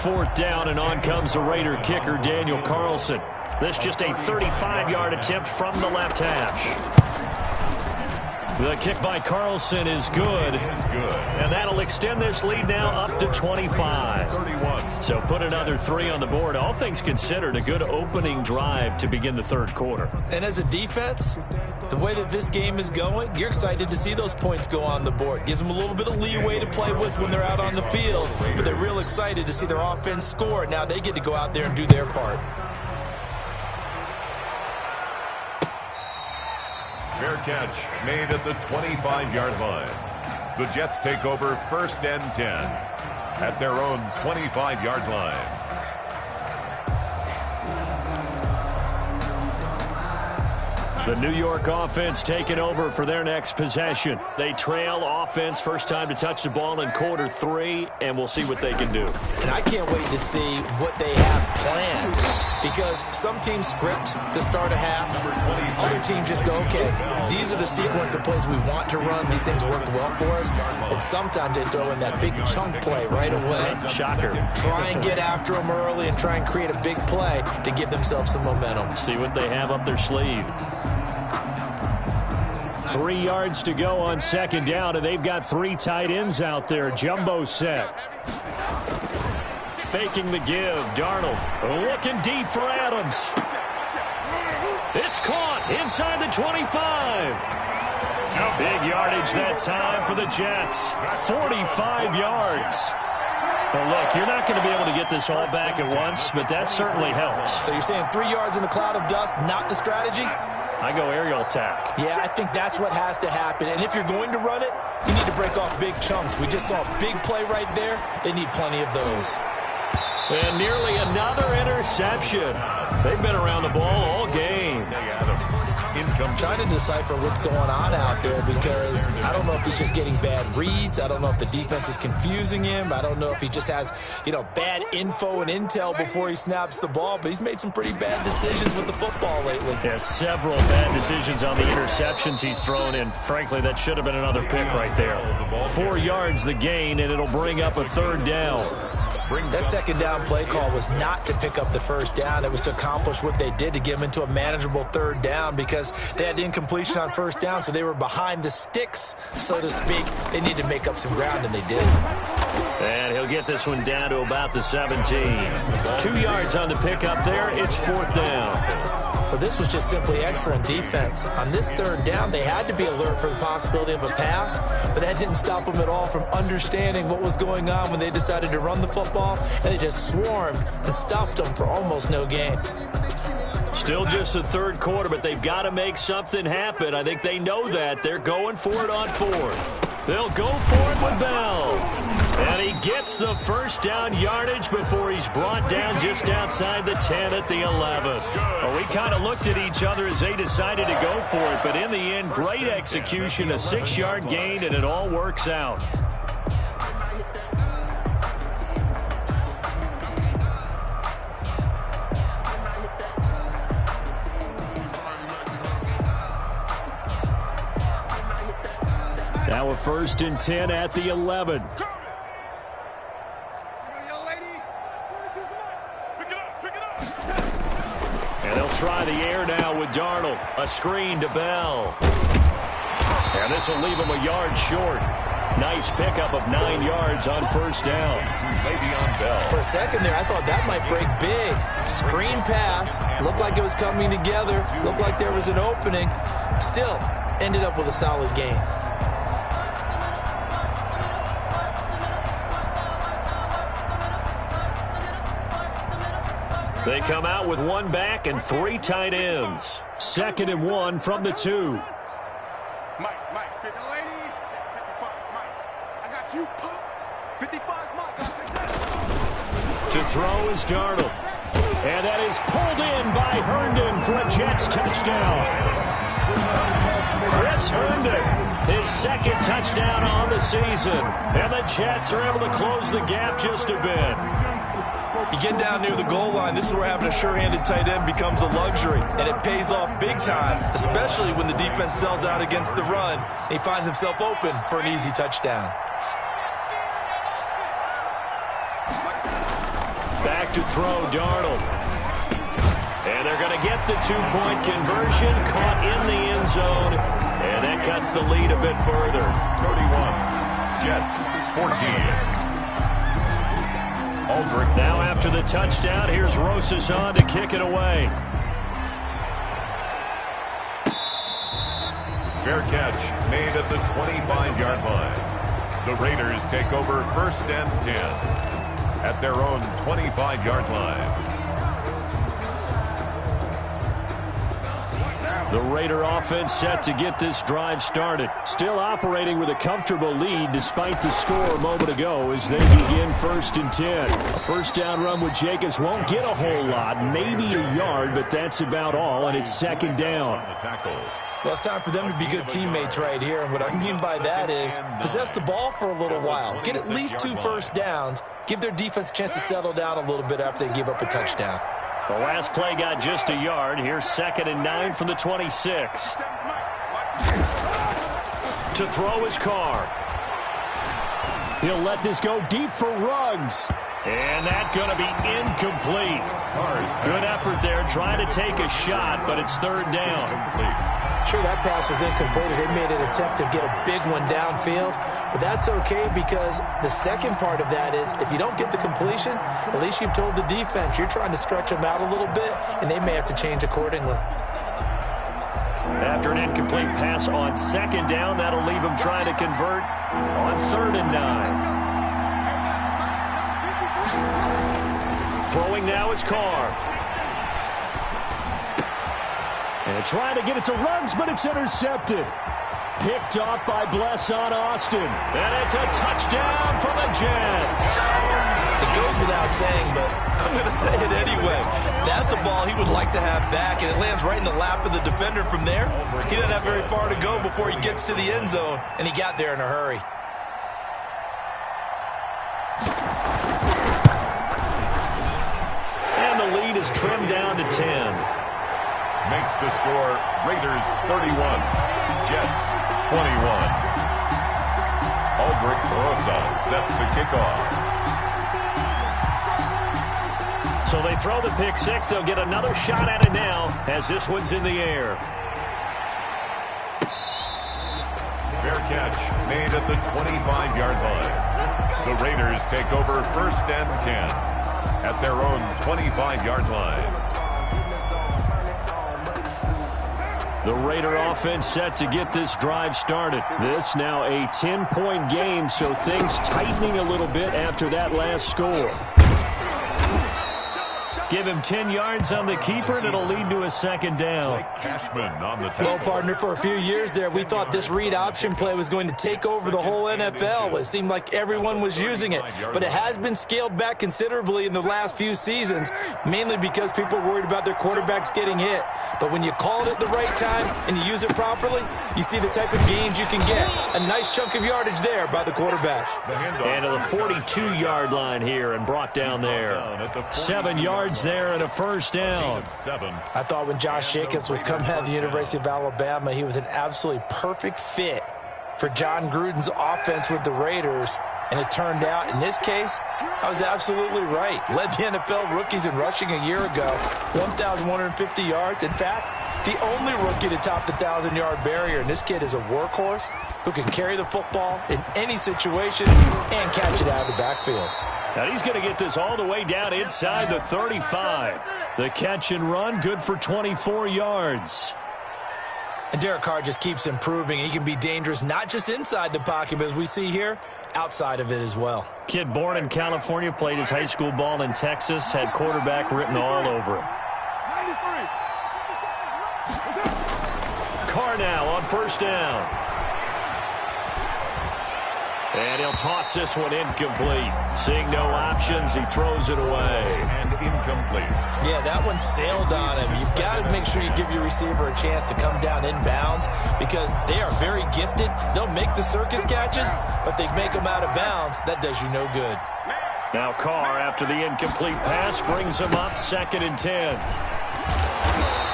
Fourth down, and on comes the Raider kicker, Daniel Carlson. This just a 35-yard attempt from the left hash. The kick by Carlson is good. And that'll extend this lead now up to 25. So put another 3 on the board. All things considered, a good opening drive to begin the third quarter. And as a defense, the way that this game is going, you're excited to see those points go on the board. Gives them a little bit of leeway to play with when they're out on the field. But they're real excited to see their offense score. Now they get to go out there and do their part. Fair catch made at the 25-yard line. The Jets take over first and 10 at their own 25-yard line. The New York offense taking over for their next possession. They trail offense, first time to touch the ball in quarter 3, and we'll see what they can do. And I can't wait to see what they have planned, because some teams script to start a half. Other teams just go, okay, these are the sequence of plays we want to run. These things worked well for us. And sometimes they throw in that big chunk play right away. Shocker. Try and get after them early and try and create a big play to give themselves some momentum. See what they have up their sleeve. 3 yards to go on second down, and they've got 3 tight ends out there. Jumbo set. Faking the give. Darnold looking deep for Adams. It's caught inside the 25. Big yardage that time for the Jets. 45 yards. Well, look, you're not going to be able to get this all back at once, but that certainly helps. So you're saying 3 yards in a cloud of dust, not the strategy? I go aerial attack. Yeah, I think that's what has to happen. And if you're going to run it, you need to break off big chunks. We just saw a big play right there. They need plenty of those. And nearly another interception. They've been around the ball all game. I'm trying to decipher what's going on out there because I don't know if he's just getting bad reads. I don't know if the defense is confusing him. I don't know if he just has, bad info and intel before he snaps the ball. But he's made some pretty bad decisions with the football lately. Yeah, several bad decisions on the interceptions he's thrown in. Frankly, that should have been another pick right there. 4 yards the gain, and it'll bring up a third down. That second down play call was not to pick up the first down. It was to accomplish what they did to get them into a manageable third down because they had incompletion on first down, so they were behind the sticks, so to speak. They needed to make up some ground, and they did. And he'll get this one down to about the 17. 2 yards on the pickup there. It's fourth down. But this was just simply excellent defense. On this third down, they had to be alert for the possibility of a pass, but that didn't stop them at all from understanding what was going on when they decided to run the football, and they just swarmed and stuffed them for almost no gain. Still just the third quarter, but they've got to make something happen. I think they know that. They're going for it on fourth. They'll go for it with Bell. And he gets the first down yardage before he's brought down just outside the 10 at the 11. Well, we kind of looked at each other as they decided to go for it, but in the end, great execution, a 6-yard gain, and it all works out. Now a 1st and 10 at the 11. And they'll try the air now with Darnold. A screen to Bell. And this will leave him a yard short. Nice pickup of 9 yards on first down. For a second there, I thought that might break big. Screen pass. Looked like it was coming together. Looked like there was an opening. Still, ended up with a solid gain. They come out with one back and 3 tight ends. 2nd and 1 from the 2. Mike, 50, lady, 55, Mike. I got you, Pop. 55's Mike. To throw is Darnold. And that is pulled in by Herndon for a Jets touchdown. Chris Herndon, his 2nd touchdown on the season. And the Jets are able to close the gap just a bit. You get down near the goal line, this is where having a sure-handed tight end becomes a luxury, and it pays off big time, especially when the defense sells out against the run. He finds himself open for an easy touchdown. Back to throw, Darnold. And they're going to get the 2-point conversion, caught in the end zone, and that cuts the lead a bit further. 31, Jets, 14. Aldrich. Now after the touchdown, here's Rosas on to kick it away. Fair catch made at the 25-yard line. The Raiders take over 1st and 10 at their own 25-yard line. The Raider offense set to get this drive started. Still operating with a comfortable lead despite the score a moment ago as they begin 1st and 10. A first down run with Jacobs won't get a whole lot, maybe a yard, but that's about all, and it's 2nd down. Well, it's time for them to be good teammates right here, and what I mean by that is possess the ball for a little while. Get at least 2 first downs. Give their defense a chance to settle down a little bit after they give up a touchdown. The last play got just a yard. Here's 2nd and 9 from the 26. To throw his Carr. He'll let this go deep for Ruggs. And that's going to be incomplete. Good effort there trying to take a shot, but it's 3rd down. Sure, that pass was incomplete as they made an attempt to get a big one downfield. But that's okay because the second part of that is if you don't get the completion, at least you've told the defense you're trying to stretch them out a little bit, and they may have to change accordingly. After an incomplete pass on 2nd down, that'll leave him trying to convert on 3rd and 9. Throwing now is Carr. And trying to get it to Ruggs, but it's intercepted. Picked off by Bless on Austin. And it's a touchdown for the Jets. It goes without saying, but I'm going to say it anyway. That's a ball he would like to have back, and it lands right in the lap of the defender from there. He doesn't have very far to go before he gets to the end zone, and he got there in a hurry. And the lead is trimmed down to 10. Makes the score Raiders 31, Jets 21. Aldrich Rosa set to kick off. So they throw the pick six. They'll get another shot at it now as this one's in the air. Fair catch made at the 25-yard line. The Raiders take over 1st and 10 at their own 25-yard line. The Raider offense set to get this drive started. This now a 10-point game, so things tightening a little bit after that last score. Give him 10 yards on the keeper, and it'll lead to a 2nd down. Cashman on the tackle. Well, partner, for a few years there, we thought this read option play was going to take over the whole NFL. It seemed like everyone was using it. But it has been scaled back considerably in the last few seasons, mainly because people are worried about their quarterbacks getting hit. But when you call it at the right time and you use it properly, you see the type of gains you can get. A nice chunk of yardage there by the quarterback. And to the 42-yard line here and brought down there. 7 yards there and a 1st down. I thought when Josh Jacobs was coming out of the University of Alabama, he was an absolutely perfect fit for John Gruden's offense with the Raiders. And it turned out, in this case, I was absolutely right. Led the NFL rookies in rushing a year ago, 1,150 yards. In fact, the only rookie to top the 1,000-yard barrier. And this kid is a workhorse who can carry the football in any situation and catch it out of the backfield. And he's going to get this all the way down inside the 35. The catch and run, good for 24 yards. And Derek Carr just keeps improving. He can be dangerous not just inside the pocket, but as we see here, outside of it as well. Kid born in California, played his high school ball in Texas, had quarterback written all over him. Carr now on 1st down. And he'll toss this one incomplete. Seeing no options, he throws it away. And incomplete. Yeah, that one sailed on him. You've got to make sure you give your receiver a chance to come down inbounds because they are very gifted. They'll make the circus catches, but they make them out of bounds. That does you no good. Now Carr, after the incomplete pass, brings him up 2nd and 10.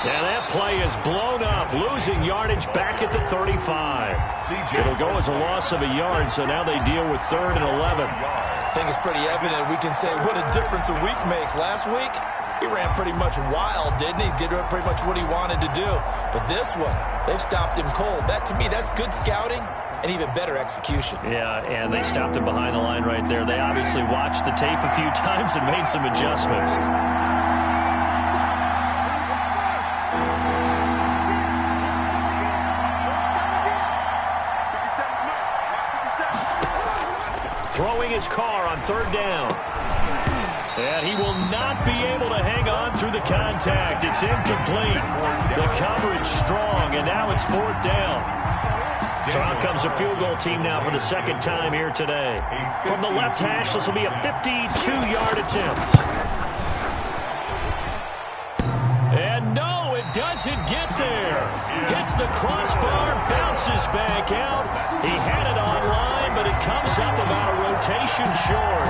Now that play is blown up, losing yardage back at the 35. It'll go as a loss of a yard, so now they deal with 3rd and 11. I think it's pretty evident. We can say what a difference a week makes. Last week, he ran pretty much wild, didn't he? Did pretty much what he wanted to do. But this one, they've stopped him cold. That, to me, that's good scouting and even better execution. Yeah, and they stopped him behind the line right there. They obviously watched the tape a few times and made some adjustments. Throwing his Carr on 3rd down. And he will not be able to hang on through the contact. It's incomplete. The coverage strong, and now it's 4th down. So out comes a field goal team now for the 2nd time here today. From the left hash, this will be a 52-yard attempt. And no, it doesn't get there. Hits the crossbar, bounces back out. He had it online, but but it comes up about a rotation short.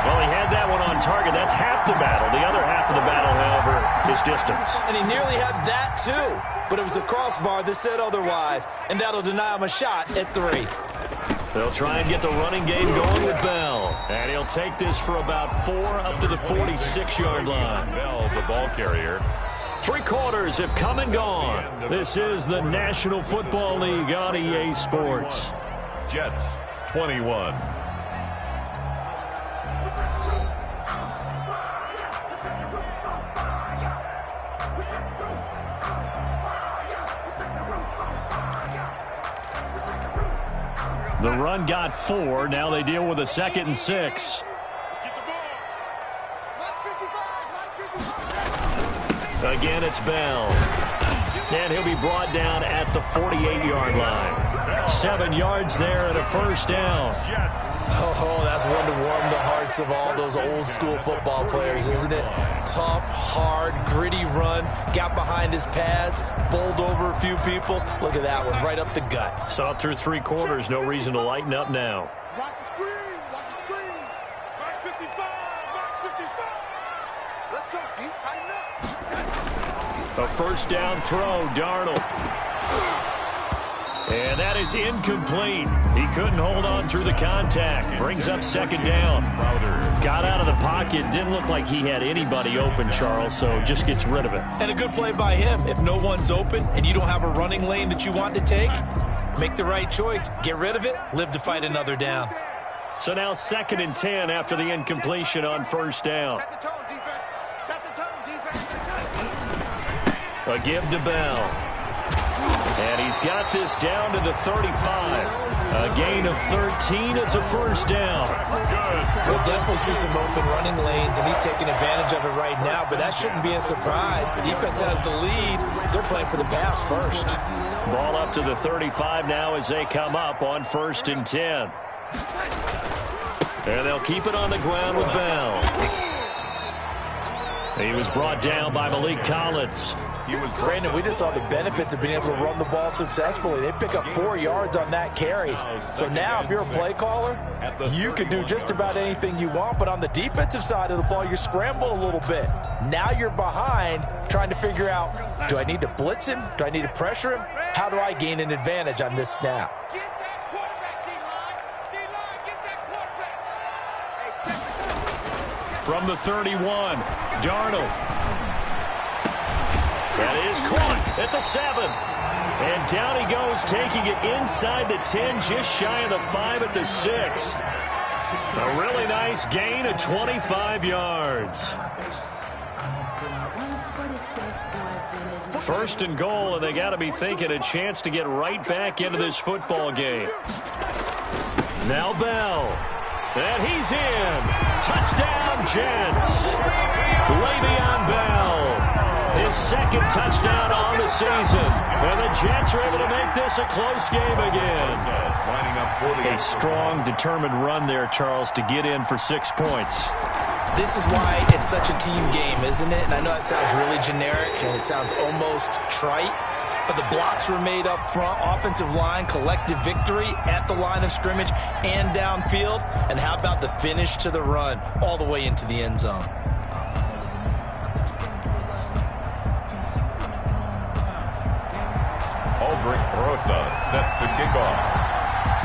Well, he had that one on target. That's half the battle. The other half of the battle, however, is distance. And he nearly had that, too. But it was the crossbar that said otherwise, and that'll deny him a shot at 3. They'll try and get the running game going with Bell. And he'll take this for about 4 up to the 46-yard line. Bell, the ball carrier. 3 quarters have come and gone. This is the National Football League on EA Sports. Jets, 21. The run got 4. Now they deal with a 2nd and 6. Again, it's Bell. And he'll be brought down at the 48-yard line. 7 yards there and a first down. Oh, that's one to warm the hearts of all those old-school football players, isn't it? Tough, hard, gritty run. Got behind his pads, bowled over a few people. Look at that one, right up the gut. So through 3 quarters, no reason to lighten up now. Watch the screen. Watch the screen. Mark 55. Mark 55. Let's go deep. Tighten up. A first down throw, Darnold. And that is incomplete. He couldn't hold on through the contact. Brings up 2nd down. Got out of the pocket. Didn't look like he had anybody open, Charles, so just gets rid of it. And a good play by him. If no one's open and you don't have a running lane that you want to take, make the right choice. Get rid of it. Live to fight another down. So now 2nd and 10 after the incompletion on first down. Set the tone, defense. Set the tone, defense. A give to Bell. And he's got this down to the 35. A gain of 13. It's a first down. We'll definitely see some open running lanes, and he's taking advantage of it right now, but that shouldn't be a surprise. Defense has the lead. They're playing for the pass first. Ball up to the 35 now as they come up on 1st and 10. And they'll keep it on the ground with Bell. He was brought down by Malik Collins. Brandon, we just saw the benefits of being able to run the ball successfully. They pick up 4 yards on that carry. So now if you're a play caller, you can do just about anything you want. But on the defensive side of the ball, you're scrambling a little bit. Now you're behind trying to figure out, do I need to blitz him? Do I need to pressure him? How do I gain an advantage on this snap? From the 31, Darnold. That is caught at the 7. And down he goes, taking it inside the 10, just shy of the 5 at the 6. A really nice gain of 25 yards. 1st and goal, and they got to be thinking a chance to get right back into this football game. Now Bell. And he's in. Touchdown, Jets. Le'Veon Bell. His 2nd touchdown on the season. And the Jets are able to make this a close game again. A strong, determined run there, Charles, to get in for 6 points. This is why it's such a team game, isn't it? And I know that sounds really generic, and it sounds almost trite. But the blocks were made up front, offensive line, collective victory at the line of scrimmage and downfield. And how about the finish to the run all the way into the end zone? Rosa set to kick off.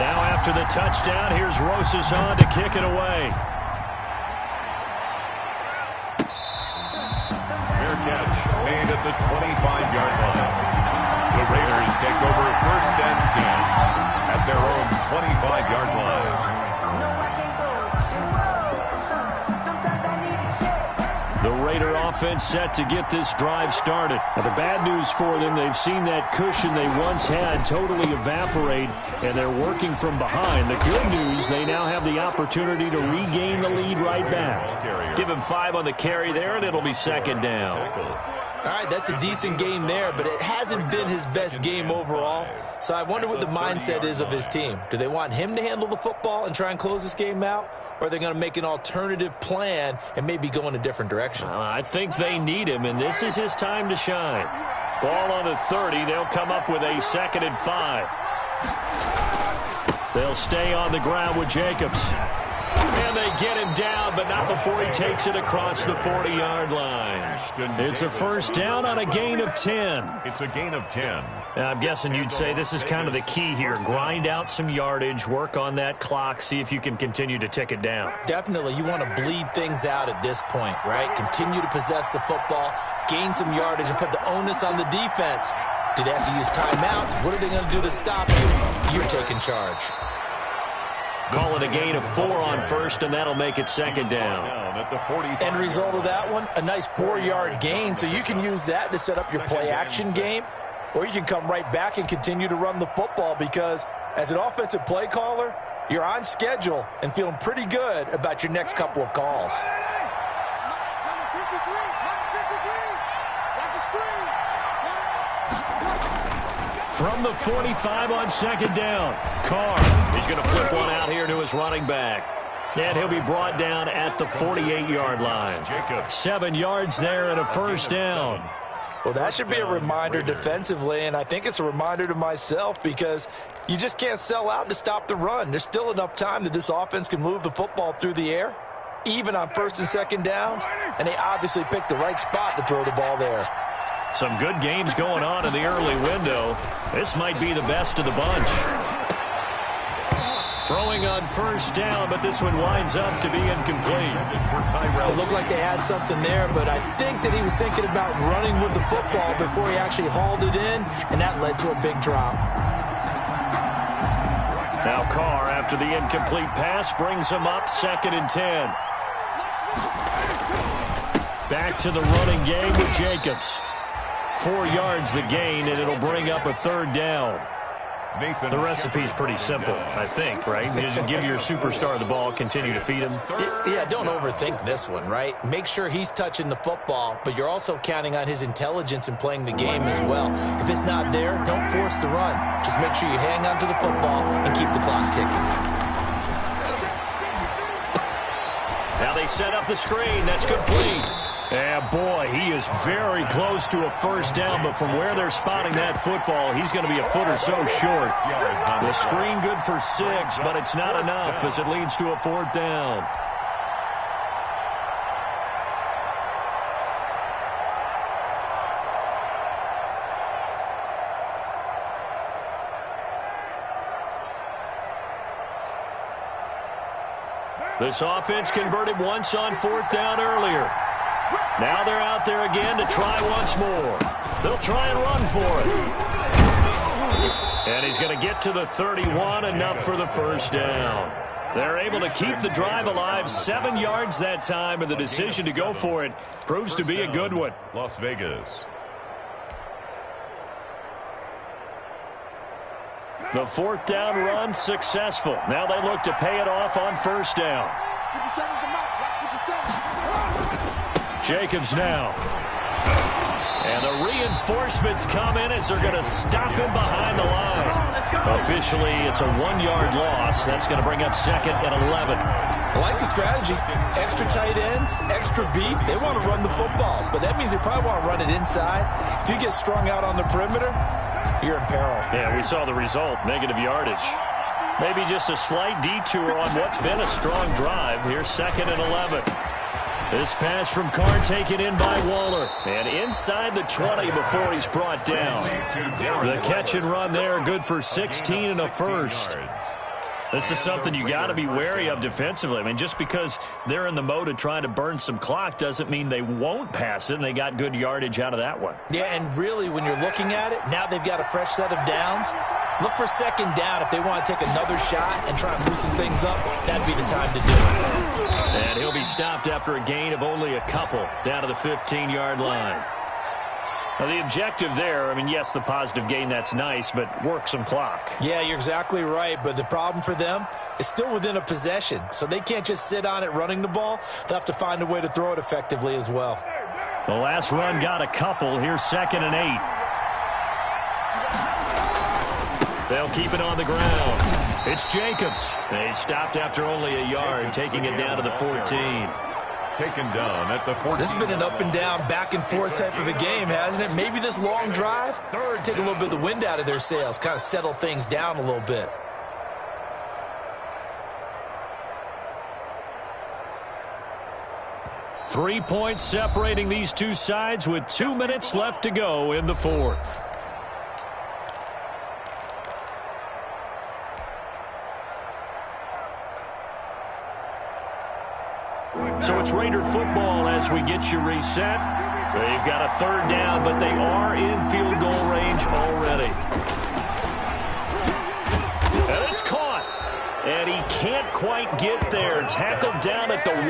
Now after the touchdown, here's Rosas on to kick it away. Fair catch made at the 25-yard line. The Raiders take over 1st and 10 at their own 25-yard line. The Raider offense set to get this drive started. Now, the bad news for them, they've seen that cushion they once had totally evaporate, and they're working from behind. The good news, they now have the opportunity to regain the lead right back. Give him 5 on the carry there, and it'll be 2nd down. All right, that's a decent game there, but it hasn't been his best game overall. So I wonder what the mindset is of his team. Do they want him to handle the football and try and close this game out? Or are they going to make an alternative plan and maybe go in a different direction? I think they need him, and this is his time to shine. Ball on the 30. They'll come up with a 2nd and 5. They'll stay on the ground with Jacobs. And they get him down, but not before he takes it across the 40-yard line. It's a first down on a gain of 10. It's a gain of 10. I'm guessing you'd say this is kind of the key here. Grind out some yardage, work on that clock, see if you can continue to tick it down. Definitely, you want to bleed things out at this point, right? Continue to possess the football, gain some yardage, and put the onus on the defense. Do they have to use timeouts? What are they going to do to stop you? You're taking charge. Call it a gain of 4 on first, and that'll make it second down. End result of that one, a nice 4-yard gain, so you can use that to set up your play-action game, or you can come right back and continue to run the football because as an offensive play caller, you're on schedule and feeling pretty good about your next couple of calls. From the 45 on second down, Carr. He's going to flip one out here to his running back. And he'll be brought down at the 48-yard line. 7 yards there and a first down. Well, that should be a reminder defensively, and I think it's a reminder to myself because you just can't sell out to stop the run. There's still enough time that this offense can move the football through the air, even on first and second downs, and they obviously picked the right spot to throw the ball there. Some good games going on in the early window. This might be the best of the bunch. Throwing on first down, but this one winds up to be incomplete. It looked like they had something there, but I think that he was thinking about running with the football before he actually hauled it in, and that led to a big drop. Now Carr, after the incomplete pass, brings him up 2nd and 10. Back to the running game with Jacobs. 4 yards the gain, and it'll bring up a 3rd down. The recipe's pretty simple, I think, right? Just give your superstar the ball, continue to feed him. Yeah, don't overthink this one, right? Make sure he's touching the football, but you're also counting on his intelligence in playing the game as well. If it's not there, don't force the run. Just make sure you hang on to the football and keep the clock ticking. Now they set up the screen. That's complete. Yeah, boy, he is very close to a first down, but from where they're spotting that football, he's going to be a foot or so short. The screen good for 6, but it's not enough as it leads to a 4th down. This offense converted once on 4th down earlier. Now they're out there again to try once more. They'll try and run for it. And he's going to get to the 31, enough for the first down. They're able to keep the drive alive, 7 yards that time, and the decision to go for it proves to be a good one. Las Vegas. The 4th down run successful. Now they look to pay it off on first down. Jacobs now. And the reinforcements come in as they're going to stop him behind the line. Officially, it's a 1-yard loss. That's going to bring up 2nd and 11. I like the strategy. Extra tight ends, extra beef. They want to run the football, but that means they probably want to run it inside. If you get strung out on the perimeter, you're in peril. Yeah, we saw the result, negative yardage. Maybe just a slight detour on what's been a strong drive. Here's 2nd and 11. This pass from Carr taken in by Waller. And inside the 20 before he's brought down. The catch and run there, good for 16 and a first. This is something you got to be wary of defensively. I mean, just because they're in the mode of trying to burn some clock doesn't mean they won't pass it, and they got good yardage out of that one. Yeah, and really, when you're looking at it, now they've got a fresh set of downs. Look for 2nd down. If they want to take another shot and try and loosen things up, that'd be the time to do it. And he'll be stopped after a gain of only a couple down to the 15-yard line. Now, the objective there, I mean, yes, the positive gain, that's nice, but work some clock. Yeah, you're exactly right, but the problem for them is still within a possession, so they can't just sit on it running the ball. They'll have to find a way to throw it effectively as well. The last run got a couple. Here's 2nd and 8. They'll keep it on the ground. It's Jacobs. They stopped after only a yard, taking it down to the 14. Taken down at the 14. This has been an up and down, back and forth type of a game, hasn't it? Maybe this long drive, take a little bit of the wind out of their sails, kind of settle things down a little bit. 3 points separating these two sides with 2 minutes left to go in the fourth. So it's Raider football as we get you reset. They've got a third down, but they are in field goal range already. And it's caught. And he can't quite get there. Tackled down at the 1.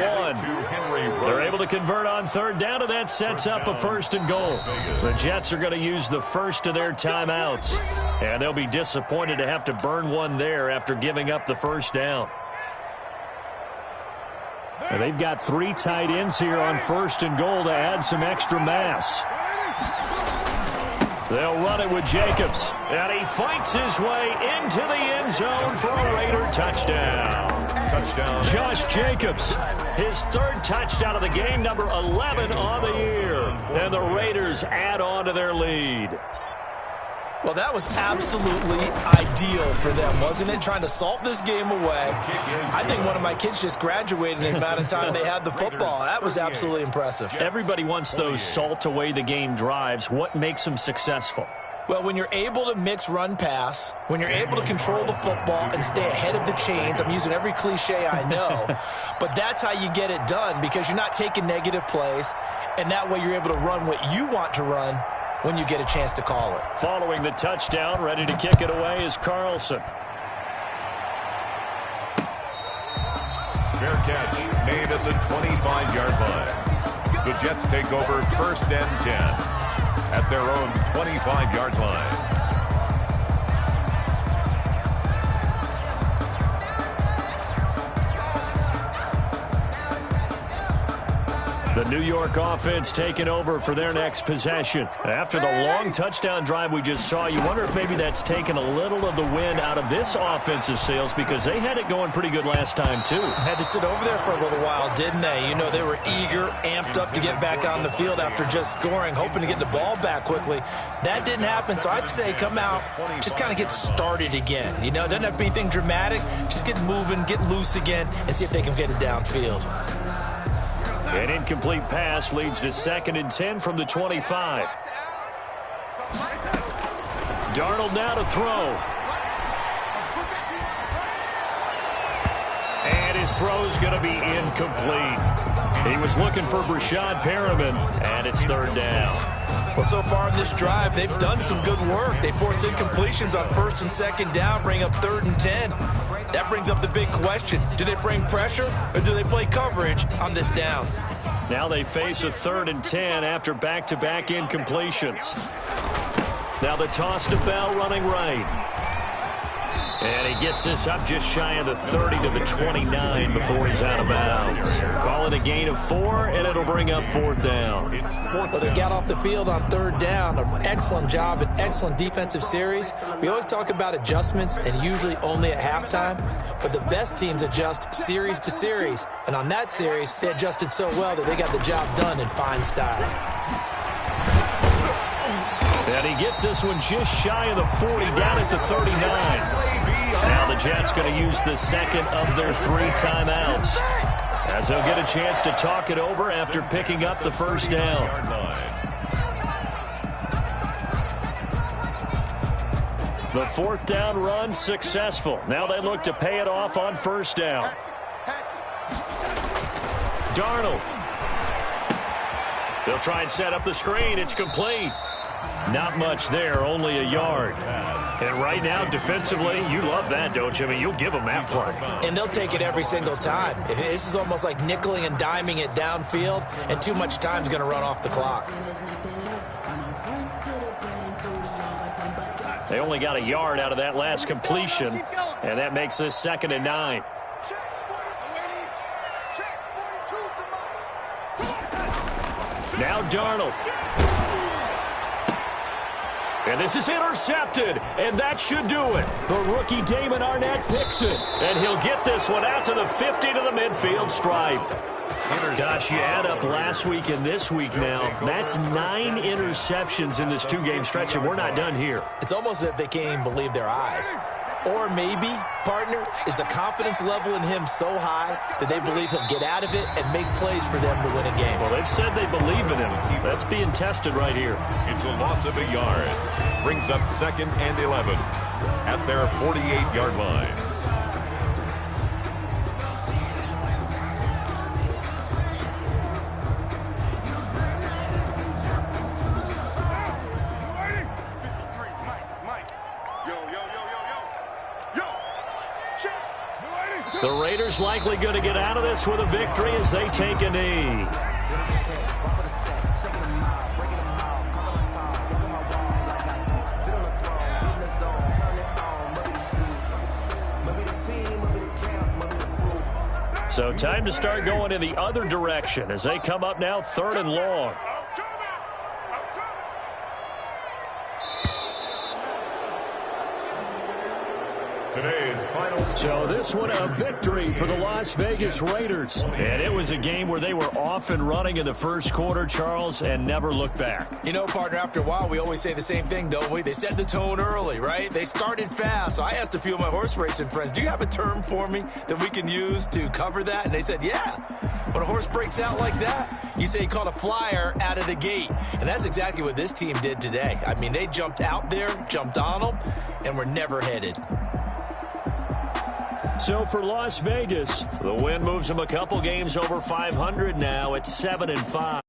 They're able to convert on third down, and that sets up a 1st and goal. The Jets are going to use the first of their timeouts. And they'll be disappointed to have to burn one there after giving up the first down. And they've got 3 tight ends here on 1st and goal to add some extra mass. They'll run it with Jacobs. And he fights his way into the end zone for a Raider touchdown. Touchdown. Josh Jacobs, his 3rd touchdown of the game, number 11 on the year. And the Raiders add on to their lead. Well, that was absolutely ideal for them, wasn't it? Trying to salt this game away. I think one of my kids just graduated in the amount of time they had the football. That was absolutely impressive. Everybody wants those salt-away-the-game drives. What makes them successful? Well, when you're able to mix run-pass, when you're able to control the football and stay ahead of the chains, I'm using every cliche I know, but that's how you get it done because you're not taking negative plays, and that way you're able to run what you want to run when you get a chance to call it. Following the touchdown, ready to kick it away is Carlson. Fair catch made at the 25-yard line. The Jets take over 1st and 10 at their own 25-yard line. The New York offense taking over for their next possession. After the long touchdown drive we just saw, you wonder if maybe that's taken a little of the wind out of this offensive sails because they had it going pretty good last time, too. Had to sit over there for a little while, didn't they? You know, they were eager, amped up to get back on the field after just scoring, hoping to get the ball back quickly. That didn't happen, so I'd say come out, just kind of get started again. You know, it doesn't have to be anything dramatic. Just get moving, get loose again, and see if they can get it downfield. An incomplete pass leads to 2nd and 10 from the 25. Darnold now to throw. And his throw's going to be incomplete. He was looking for Brashad Perriman, and it's 3rd down. Well, so far in this drive, they've done some good work. They force incompletions on 1st and 2nd down, bring up 3rd and 10. That brings up the big question. Do they bring pressure or do they play coverage on this down? Now they face a 3rd and 10 after back-to-back incompletions. Now the toss to Bell running right. And he gets this up just shy of the 30 to the 29 before he's out of bounds. Call it a gain of 4, and it'll bring up 4th down. Well, they got off the field on 3rd down. An excellent job, an excellent defensive series. We always talk about adjustments, and usually only at halftime. But the best teams adjust series to series. And on that series, they adjusted so well that they got the job done in fine style. And he gets this one just shy of the 40, down at the 39. Now the Jets going to use the 2nd of their 3 timeouts, as they'll get a chance to talk it over after picking up the 1st down. The 4th down run successful. Now they look to pay it off on 1st down. Darnold. They'll try and set up the screen. It's complete. Not much there, only a yard. And right now, defensively, you love that, don't you? I mean, you'll give them that play. And they'll take it every single time. This is almost like nickeling and diming it downfield, and too much time's going to run off the clock. They only got a yard out of that last completion, and that makes this 2nd and 9. Now Darnold. And this is intercepted, and that should do it. The rookie Damon Arnett picks it, and he'll get this one out to the 50 to the midfield stripe. Gosh, you add up last week and this week now, that's 9 interceptions in this 2-game stretch, and we're not done here. It's almost as if they can't even believe their eyes. Or maybe, partner, is the confidence level in him so high that they believe he'll get out of it and make plays for them to win a game. Well, they've said they believe in him. That's being tested right here. It's a loss of a yard. Brings up 2nd and 11 at their 48-yard line. The Raiders likely going to get out of this with a victory as they take a knee. So time to start going in the other direction as they come up now 3rd and long. Today's final. So this one a victory for the Las Vegas Raiders. And it was a game where they were off and running in the first quarter, Charles, and never looked back. You know, partner, after a while, we always say the same thing, don't we? They set the tone early, right? They started fast. So I asked a few of my horse racing friends, do you have a term for me that we can use to cover that? And they said, yeah. When a horse breaks out like that, you say he caught a flyer out of the gate. And that's exactly what this team did today. I mean, they jumped out there, jumped on them, and were never headed. So for Las Vegas, the win moves them a couple games over 500 now at 7-5.